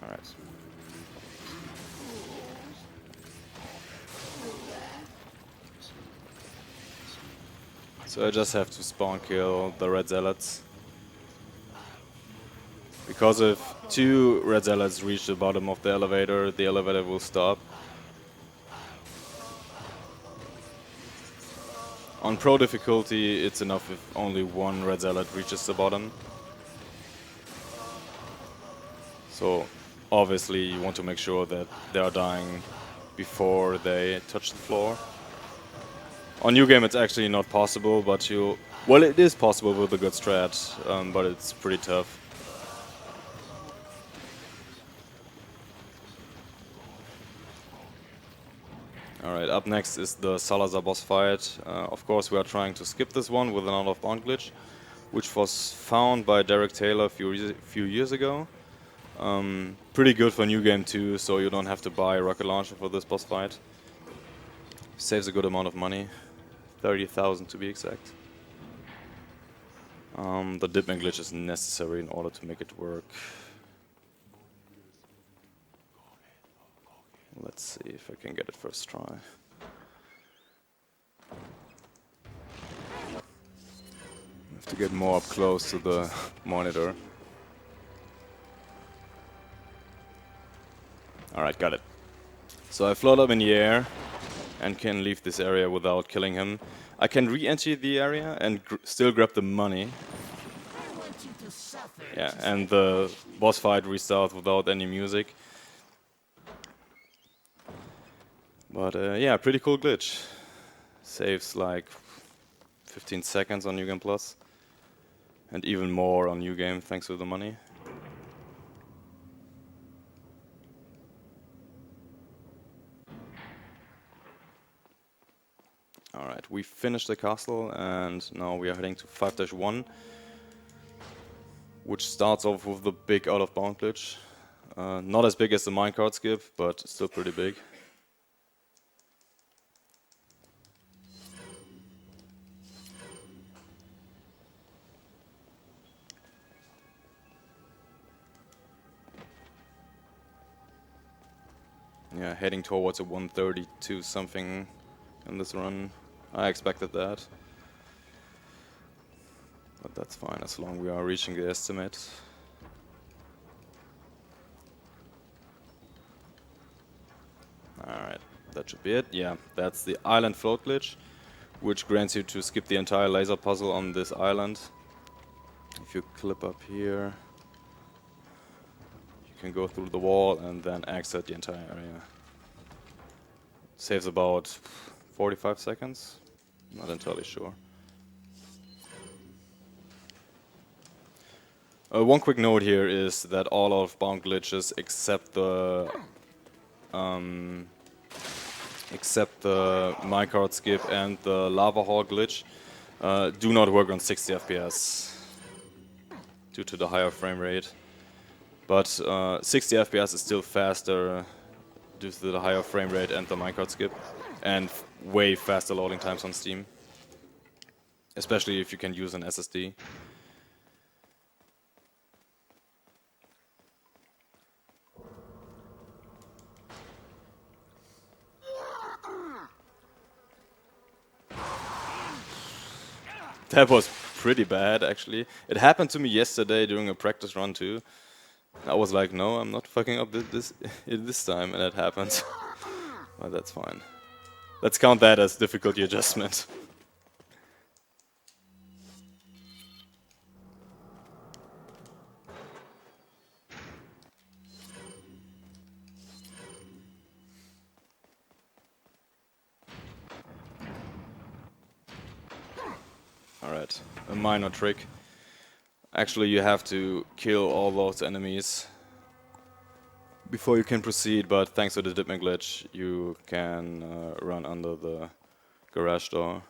Alright. So I just have to spawn kill the red zealots. Because if 2 red zealots reach the bottom of the elevator will stop. On pro difficulty, it's enough if only 1 red zealot reaches the bottom. So obviously you want to make sure that they are dying before they touch the floor. On new game it's actually not possible, but well, it is possible with a good strat, but it's pretty tough. Alright, up next is the Salazar boss fight. Of course we are trying to skip this one with an out of bound glitch, which was found by Derek Taylor a few years ago. Pretty good for new game too, so you don't have to buy a rocket launcher for this boss fight. Saves a good amount of money, 30,000 to be exact. The dipman glitch is necessary in order to make it work. Let's see if I can get it first try. I have to get more up close to the monitor. Alright, got it. So I float up in the air and can leave this area without killing him. I can re-enter the area and still grab the money. Yeah, and the boss fight restarts without any music. But yeah, pretty cool glitch. Saves like 15 seconds on New Game Plus. And even more on New Game thanks to the money. Alright, we finished the castle and now we are heading to 5-1, which starts off with the big out of bound glitch. Not as big as the minecart skip, but still pretty big. Yeah, heading towards a 132 something in this run. I expected that. But that's fine as long as we are reaching the estimate. Alright, that should be it. Yeah, that's the island float glitch, which grants you to skip the entire laser puzzle on this island. If you clip up here, you can go through the wall and then exit the entire area. Saves about 45 seconds, not entirely sure. One quick note here is that all of bound glitches except the minecart skip and the lava hall glitch do not work on 60 FPS due to the higher frame rate. But 60 FPS is still faster due to the higher frame rate and the minecart skip, and way faster loading times on Steam, especially if you can use an SSD. That was pretty bad, actually. It happened to me yesterday during a practice run too. I was like, no, I'm not fucking up this time, and it happened. But that's fine. Let's count that as difficulty adjustment. Alright, a minor trick. Actually, you have to kill all those enemies before you can proceed, but thanks to the dipman glitch, you can run under the garage door,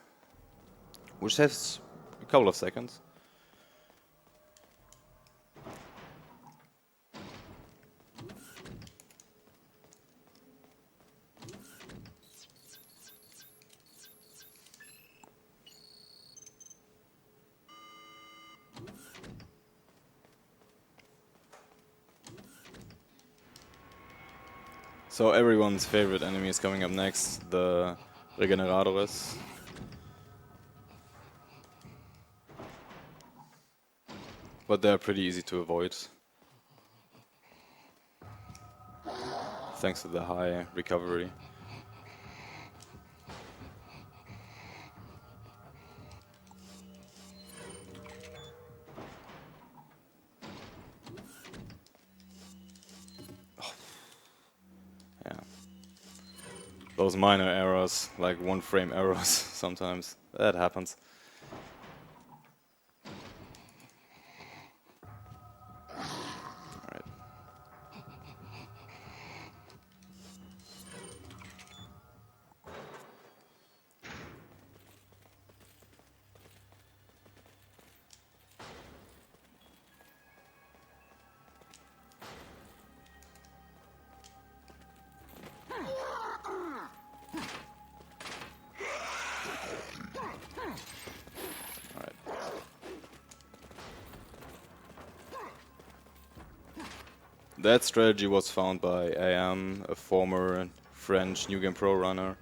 which has a couple of seconds. So everyone's favorite enemy is coming up next, the Regeneradores. but they're pretty easy to avoid. Thanks to the high recovery. Yeah. Those minor errors, like 1 frame errors sometimes, that happens. Alright. That strategy was found by AM, a former French New Game Pro runner.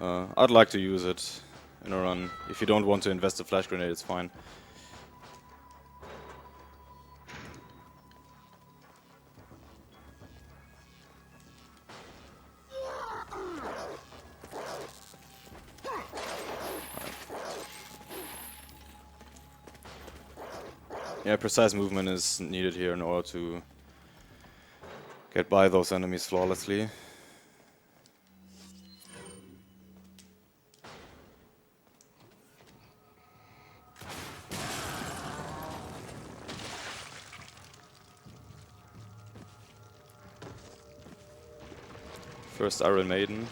I'd like to use it in a run. If you don't want to invest a flash grenade, it's fine. Yeah, precise movement is needed here in order to get by those enemies flawlessly. First Iron Maiden.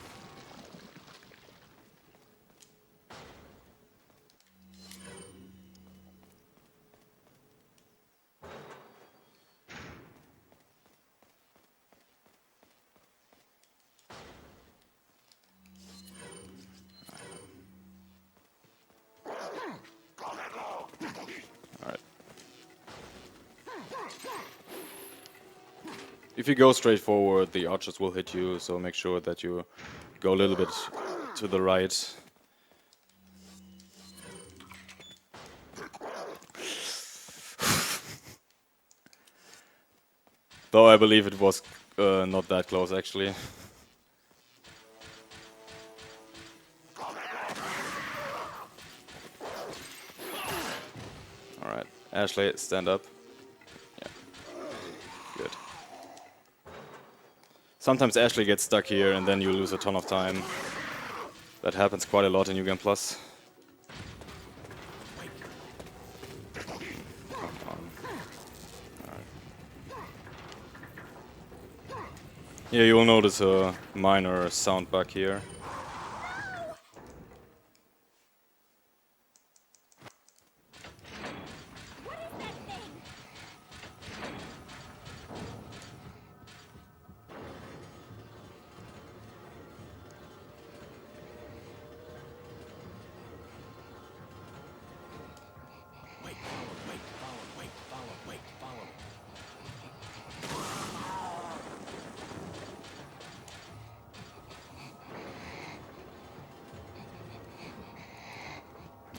If you go straight forward, the archers will hit you, so make sure that you go a little bit to the right. Though I believe it was not that close, actually. Alright, Ashley, stand up. Yeah, good. Sometimes Ashley gets stuck here and then you lose a ton of time. That happens quite a lot in New Game Plus. Yeah, you will notice a minor sound bug here.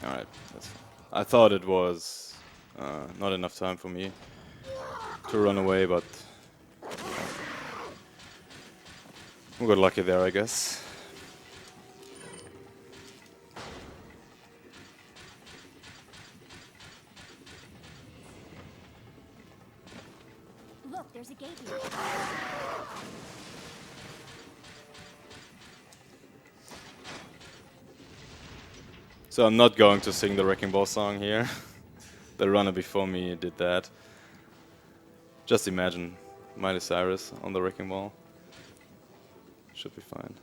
Alright, I thought it was not enough time for me to run away, but we got lucky there, I guess. Look, there's a gate here. So I'm not going to sing the Wrecking Ball song here. The runner before me did that. Just imagine Miley Cyrus on the Wrecking Ball. Should be fine.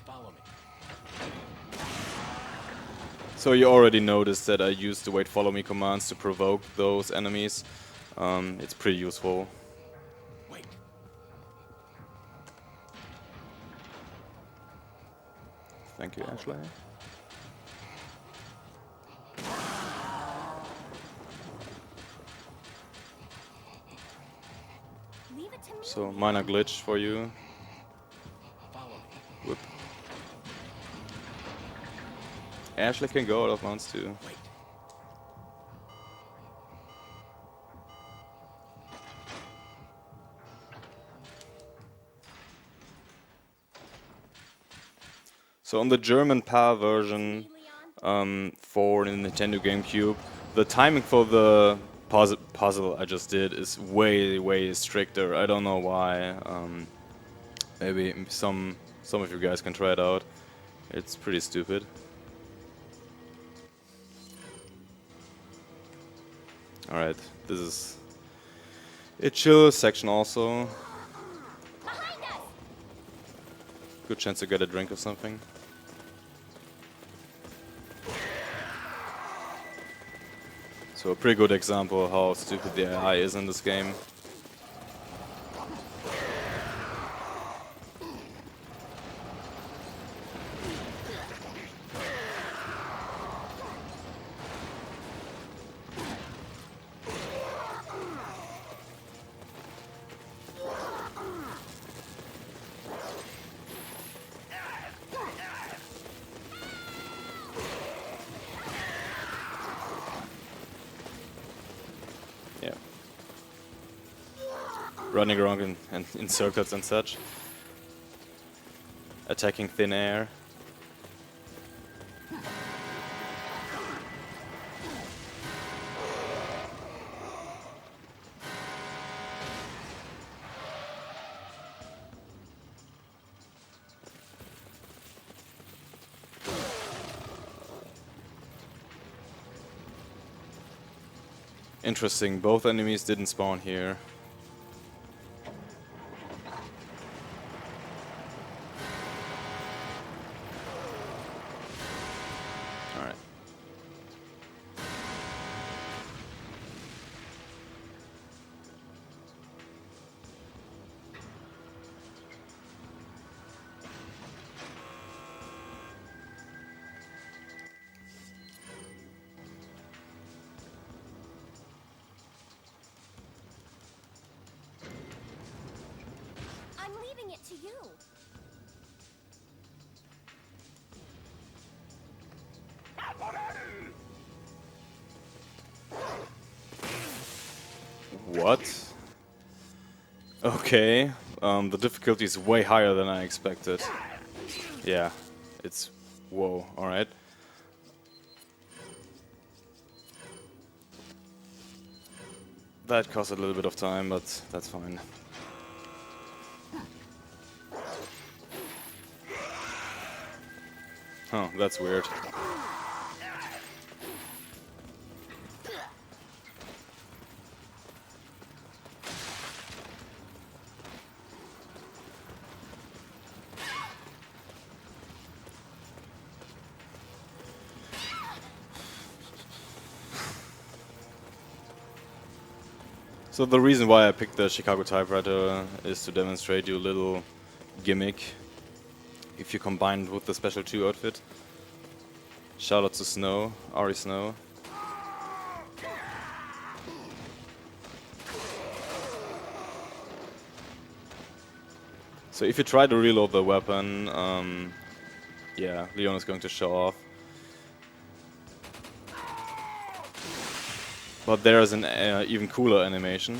Follow me. So you already noticed that I used the wait follow me commands to provoke those enemies. It's pretty useful. Wait. Thank you, Ashley. Leave it to me. So minor glitch for you. Follow me. Whoop. Ashley can go out of bounds too. Wait. So on the German PAL version for the Nintendo GameCube, the timing for the puzzle I just did is way stricter. I don't know why. Maybe some of you guys can try it out. It's pretty stupid. Alright, this is a chill section also. Behind us. Good chance to get a drink or something. So a pretty good example of how stupid the AI is in this game. Yeah. Running around in circles and such. Attacking thin air. Interesting, both enemies didn't spawn here. Alright. I'm leaving it to you. What? Okay, the difficulty is way higher than I expected. Yeah, it's... whoa, alright. That cost a little bit of time, but that's fine. Huh, that's weird. So the reason why I picked the Chicago typewriter is to demonstrate you a little gimmick if you combine it with the Special 2 outfit. Shout out to Snow, Ari Snow. So if you try to reload the weapon, yeah, Leon is going to show off. But there is an even cooler animation.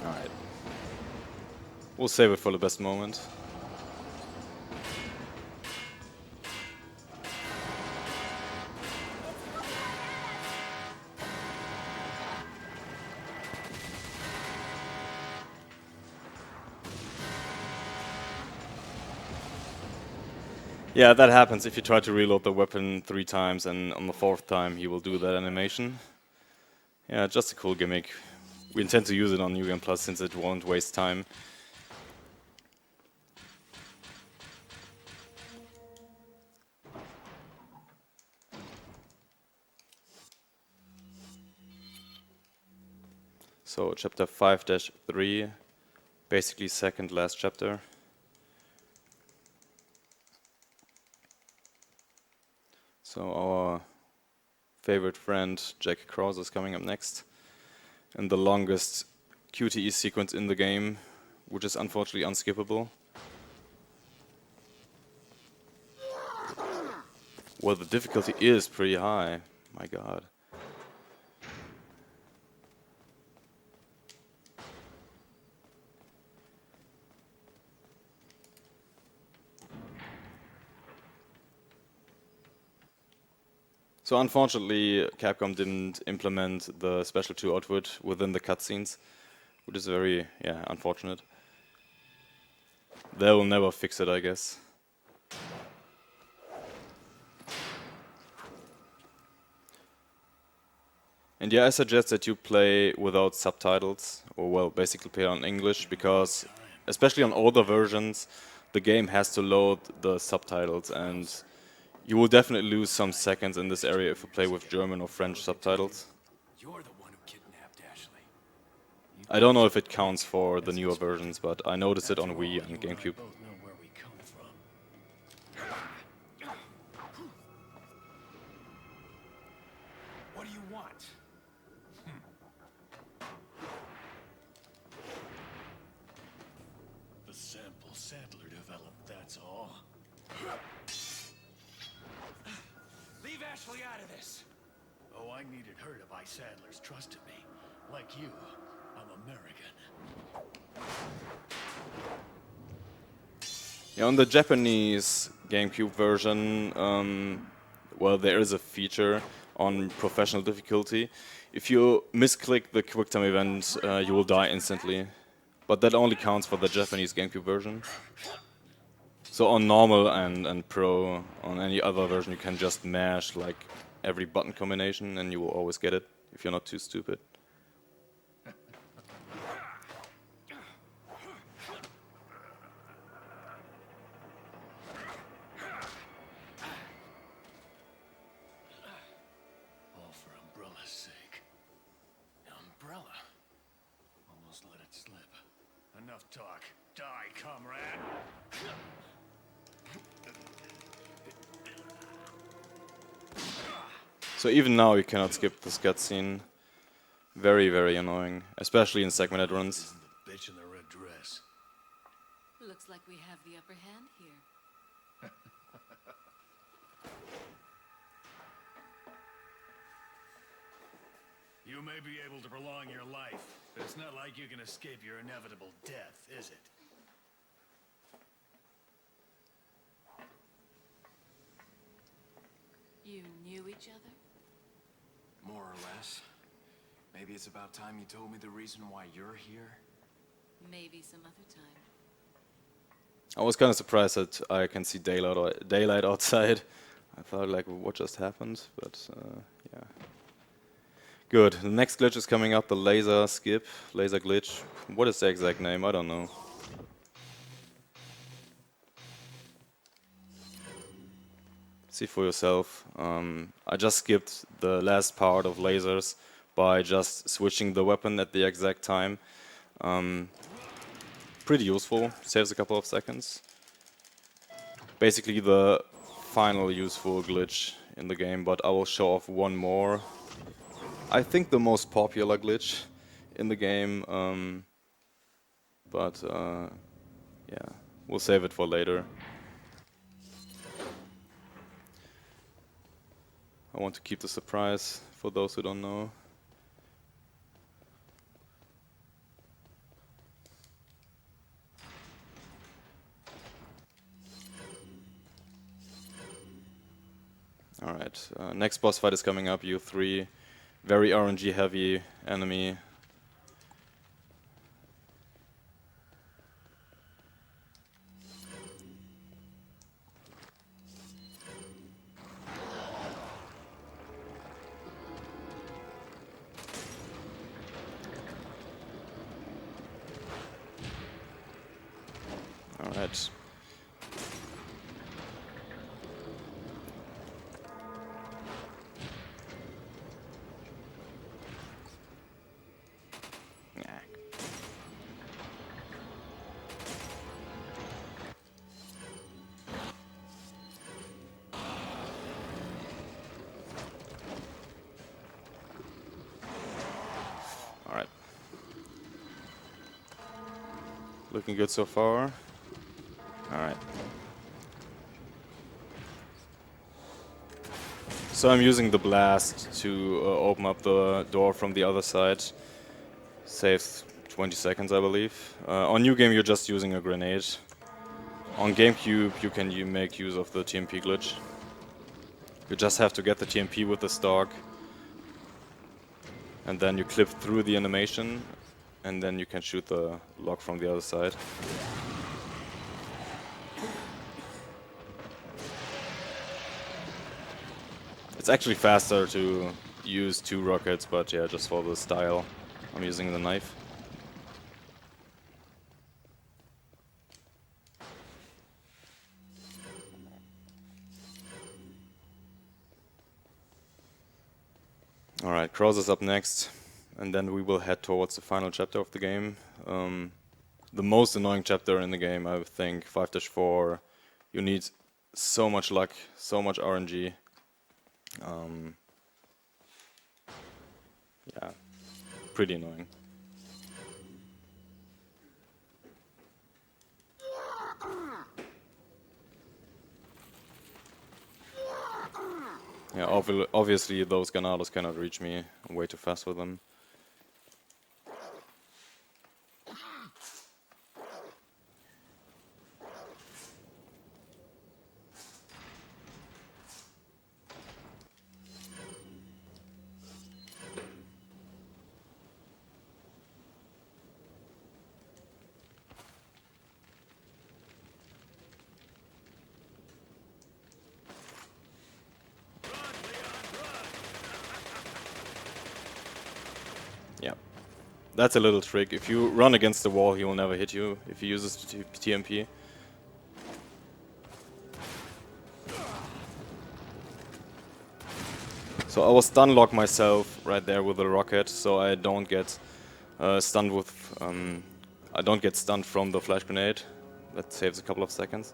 Alright. We'll save it for the best moment. Yeah, that happens if you try to reload the weapon 3 times and on the 4th time he will do that animation. Yeah, just a cool gimmick. We intend to use it on New Game Plus since it won't waste time. So chapter 5-3, basically second last chapter. So our favorite friend Jack Krause is coming up next. And the longest QTE sequence in the game, which is unfortunately unskippable. Well, the difficulty is pretty high, my god. So unfortunately, Capcom didn't implement the Special 2 output within the cutscenes, which is very, unfortunate. They will never fix it, I guess. And yeah, I suggest that you play without subtitles, or well, basically play on English, because especially on older versions, the game has to load the subtitles, and you will definitely lose some seconds in this area if you play with German or French subtitles. You're the one who kidnapped Ashley. I don't know if it counts for the newer versions, but I noticed it on Wii and GameCube. Both know where we come from. What do you want? The sample Sadler developed, that's all. Leave Ashley out of this. Oh, I needed her to buy Sadler's trust in me. Like you, I'm American. Yeah, on the Japanese GameCube version, well, there is a feature on professional difficulty. If you misclick the QuickTime event, you will die instantly. But that only counts for the Japanese GameCube version. So on normal and pro, on any other version, you can just mash like every button combination and you will always get it, if you're not too stupid. All for Umbrella's sake. Umbrella? Almost let it slip. Enough talk. Die, comrade! So even now you cannot skip this cutscene. Very, very annoying, especially in segmented runs. Isn't the bitch in the red dress? Looks like we have the upper hand here. You may be able to prolong your life, but it's not like you can escape your inevitable death, is it? You knew each other? More or less. Maybe it's about time you told me the reason why you're here. Maybe some other time. I was kind of surprised that I can see daylight outside. I thought like, what just happened? But yeah. Good. The next glitch is coming up, the laser glitch. What is the exact name? I don't know. See for yourself. I just skipped the last part of lasers by just switching the weapon at the exact time. Pretty useful, saves a couple of seconds. Basically the final useful glitch in the game, but I will show off one more. I think the most popular glitch in the game, but yeah, we'll save it for later. I want to keep the surprise for those who don't know. Alright, next boss fight is coming up, U3. Very RNG heavy enemy. Alright. Alright. Looking good so far. Alright. So I'm using the blast to open up the door from the other side. Saves 20 seconds, I believe. On New Game, you're just using a grenade. On GameCube, you can make use of the TMP glitch. You just have to get the TMP with the stock. And then you clip through the animation. And then you can shoot the lock from the other side. It's actually faster to use 2 rockets, but yeah, just for the style, I'm using the knife. Alright, Cross is up next, and then we will head towards the final chapter of the game. The most annoying chapter in the game, I think, 5-4. You need so much luck, so much RNG. Yeah, pretty annoying. Yeah, obviously those Granados cannot reach me. I'm way too fast with them. Yeah, that's a little trick. If you run against the wall, he will never hit you if he uses TMP. So I will stun lock myself right there with a rocket, so I don't get stunned with. I don't get stunned from the flash grenade. That saves a couple of seconds.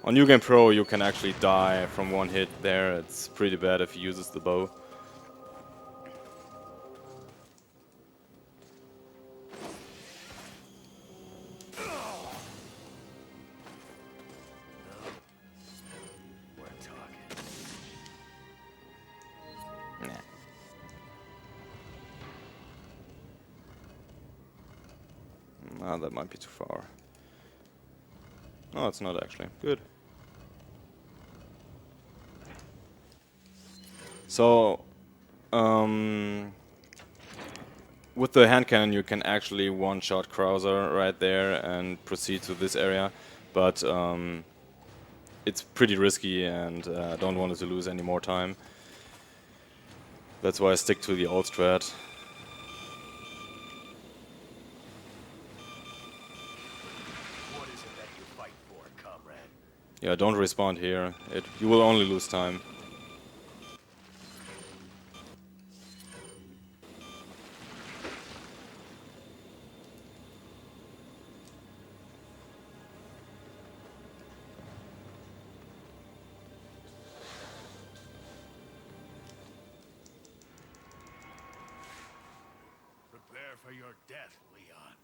On New Game Pro, you can actually die from one hit there. It's pretty bad if he uses the bow. We're talking. Nah, that might be too far. No, it's not actually. Good. So, with the hand cannon you can actually one-shot Krauser right there and proceed to this area, but it's pretty risky and I don't want to lose any more time. That's why I stick to the old strat. What is it that you fight for, comrade? Yeah, don't respawn here. You will only lose time. Prepare for your death, Leon.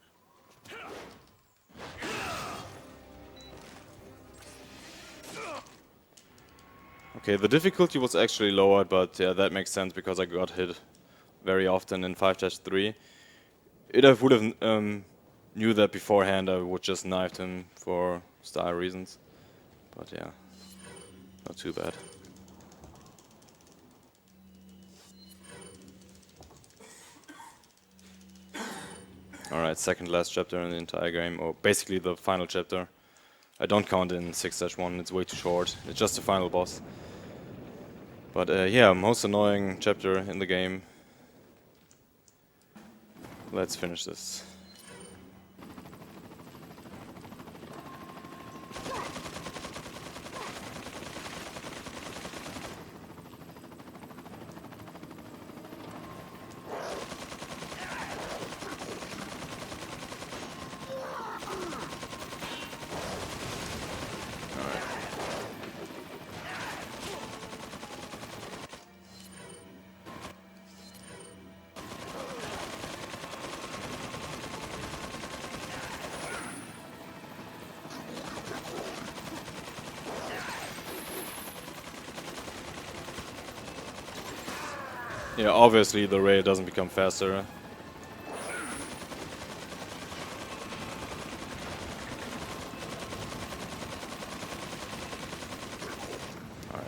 Okay, the difficulty was actually lowered, but yeah, that makes sense because I got hit very often in 5-3. If I would have knew that beforehand, I would just knifed him for style reasons. But yeah, not too bad. Alright, second last chapter in the entire game, or basically the final chapter. I don't count in 6-1, it's way too short. It's just the final boss. But yeah, most annoying chapter in the game. Let's finish this. Yeah, obviously the raid doesn't become faster. Alright.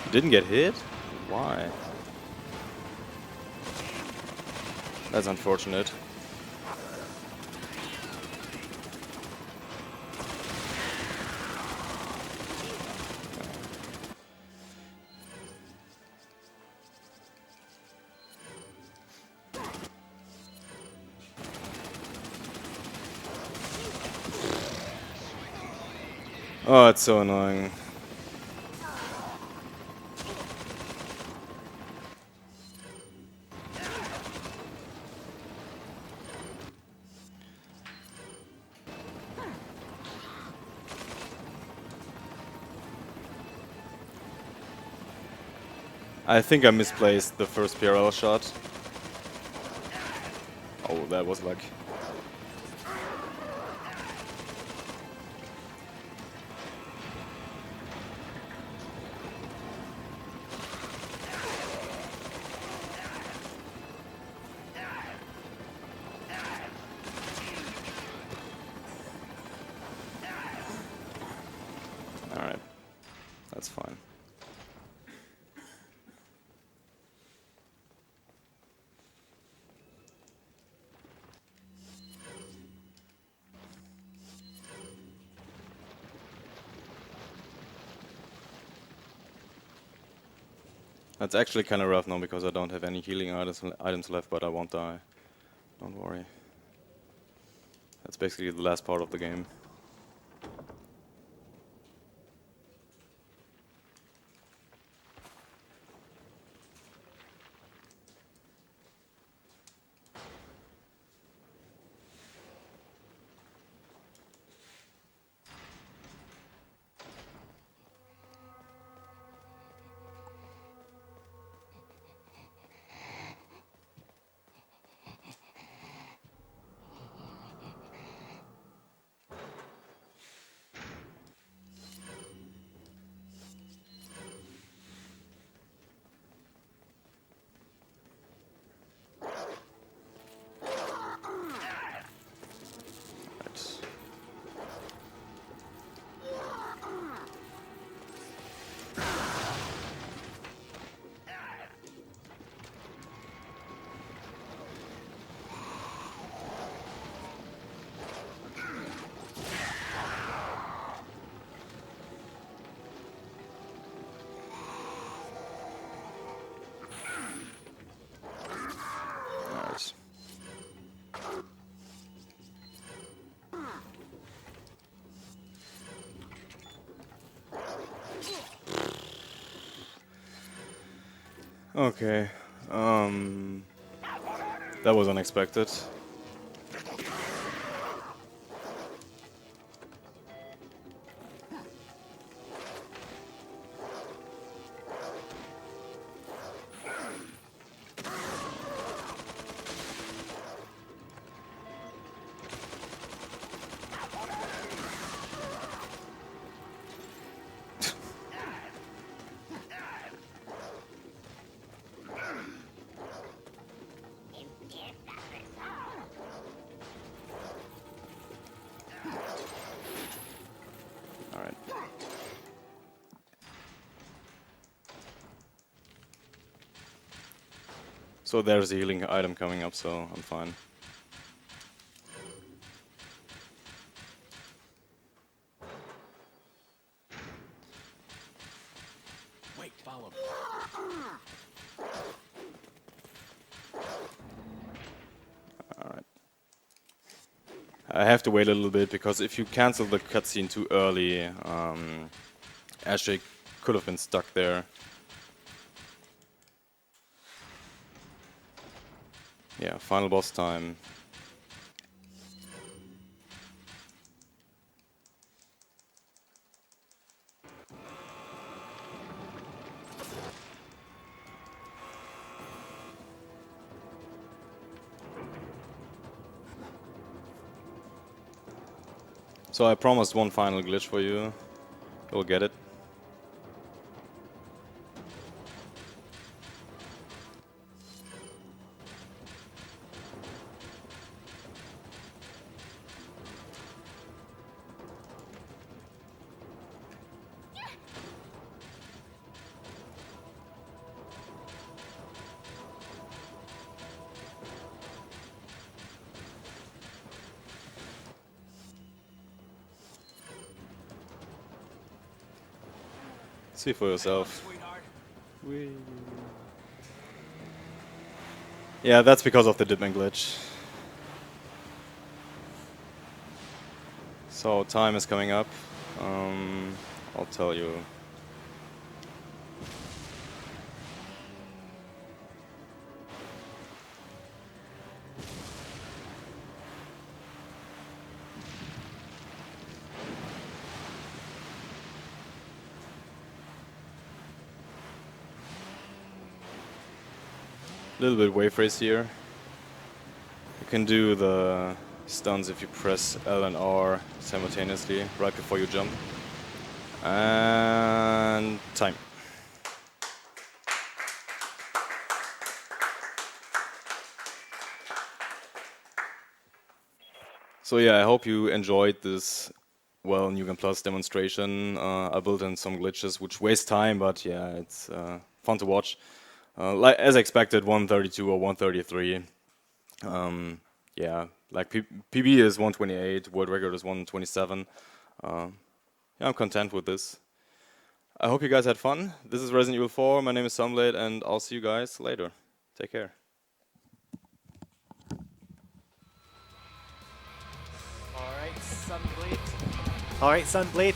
You didn't get hit? Why? That's unfortunate. Oh, it's so annoying. I think I misplaced the first parallel shot. Oh, that was luck. Alright, that's fine. That's actually kind of rough now because I don't have any healing items left, but I won't die. Don't worry. That's basically the last part of the game. Alright. Okay. That was unexpected. So there's a healing item coming up, so I'm fine. Wait, follow me. Alright. I have to wait a little bit, because if you cancel the cutscene too early, Ashley could have been stuck there. Yeah, final boss time. So I promised one final glitch for you. You'll get it. See for yourself. Sweetheart. Yeah, that's because of the dipman glitch. So time is coming up. I'll tell you. A little bit wave race here. You can do the stuns if you press L and R simultaneously right before you jump. And time. So yeah, I hope you enjoyed this, well, New Game Plus demonstration. I built in some glitches which waste time, but yeah, it's fun to watch. Like as expected, 132 or 133. Yeah, like PB is 128, world record is 127. Yeah, I'm content with this. I hope you guys had fun. This is Resident Evil 4. My name is Sunblade, and I'll see you guys later. Take care. Alright, Sunblade. Alright, Sunblade.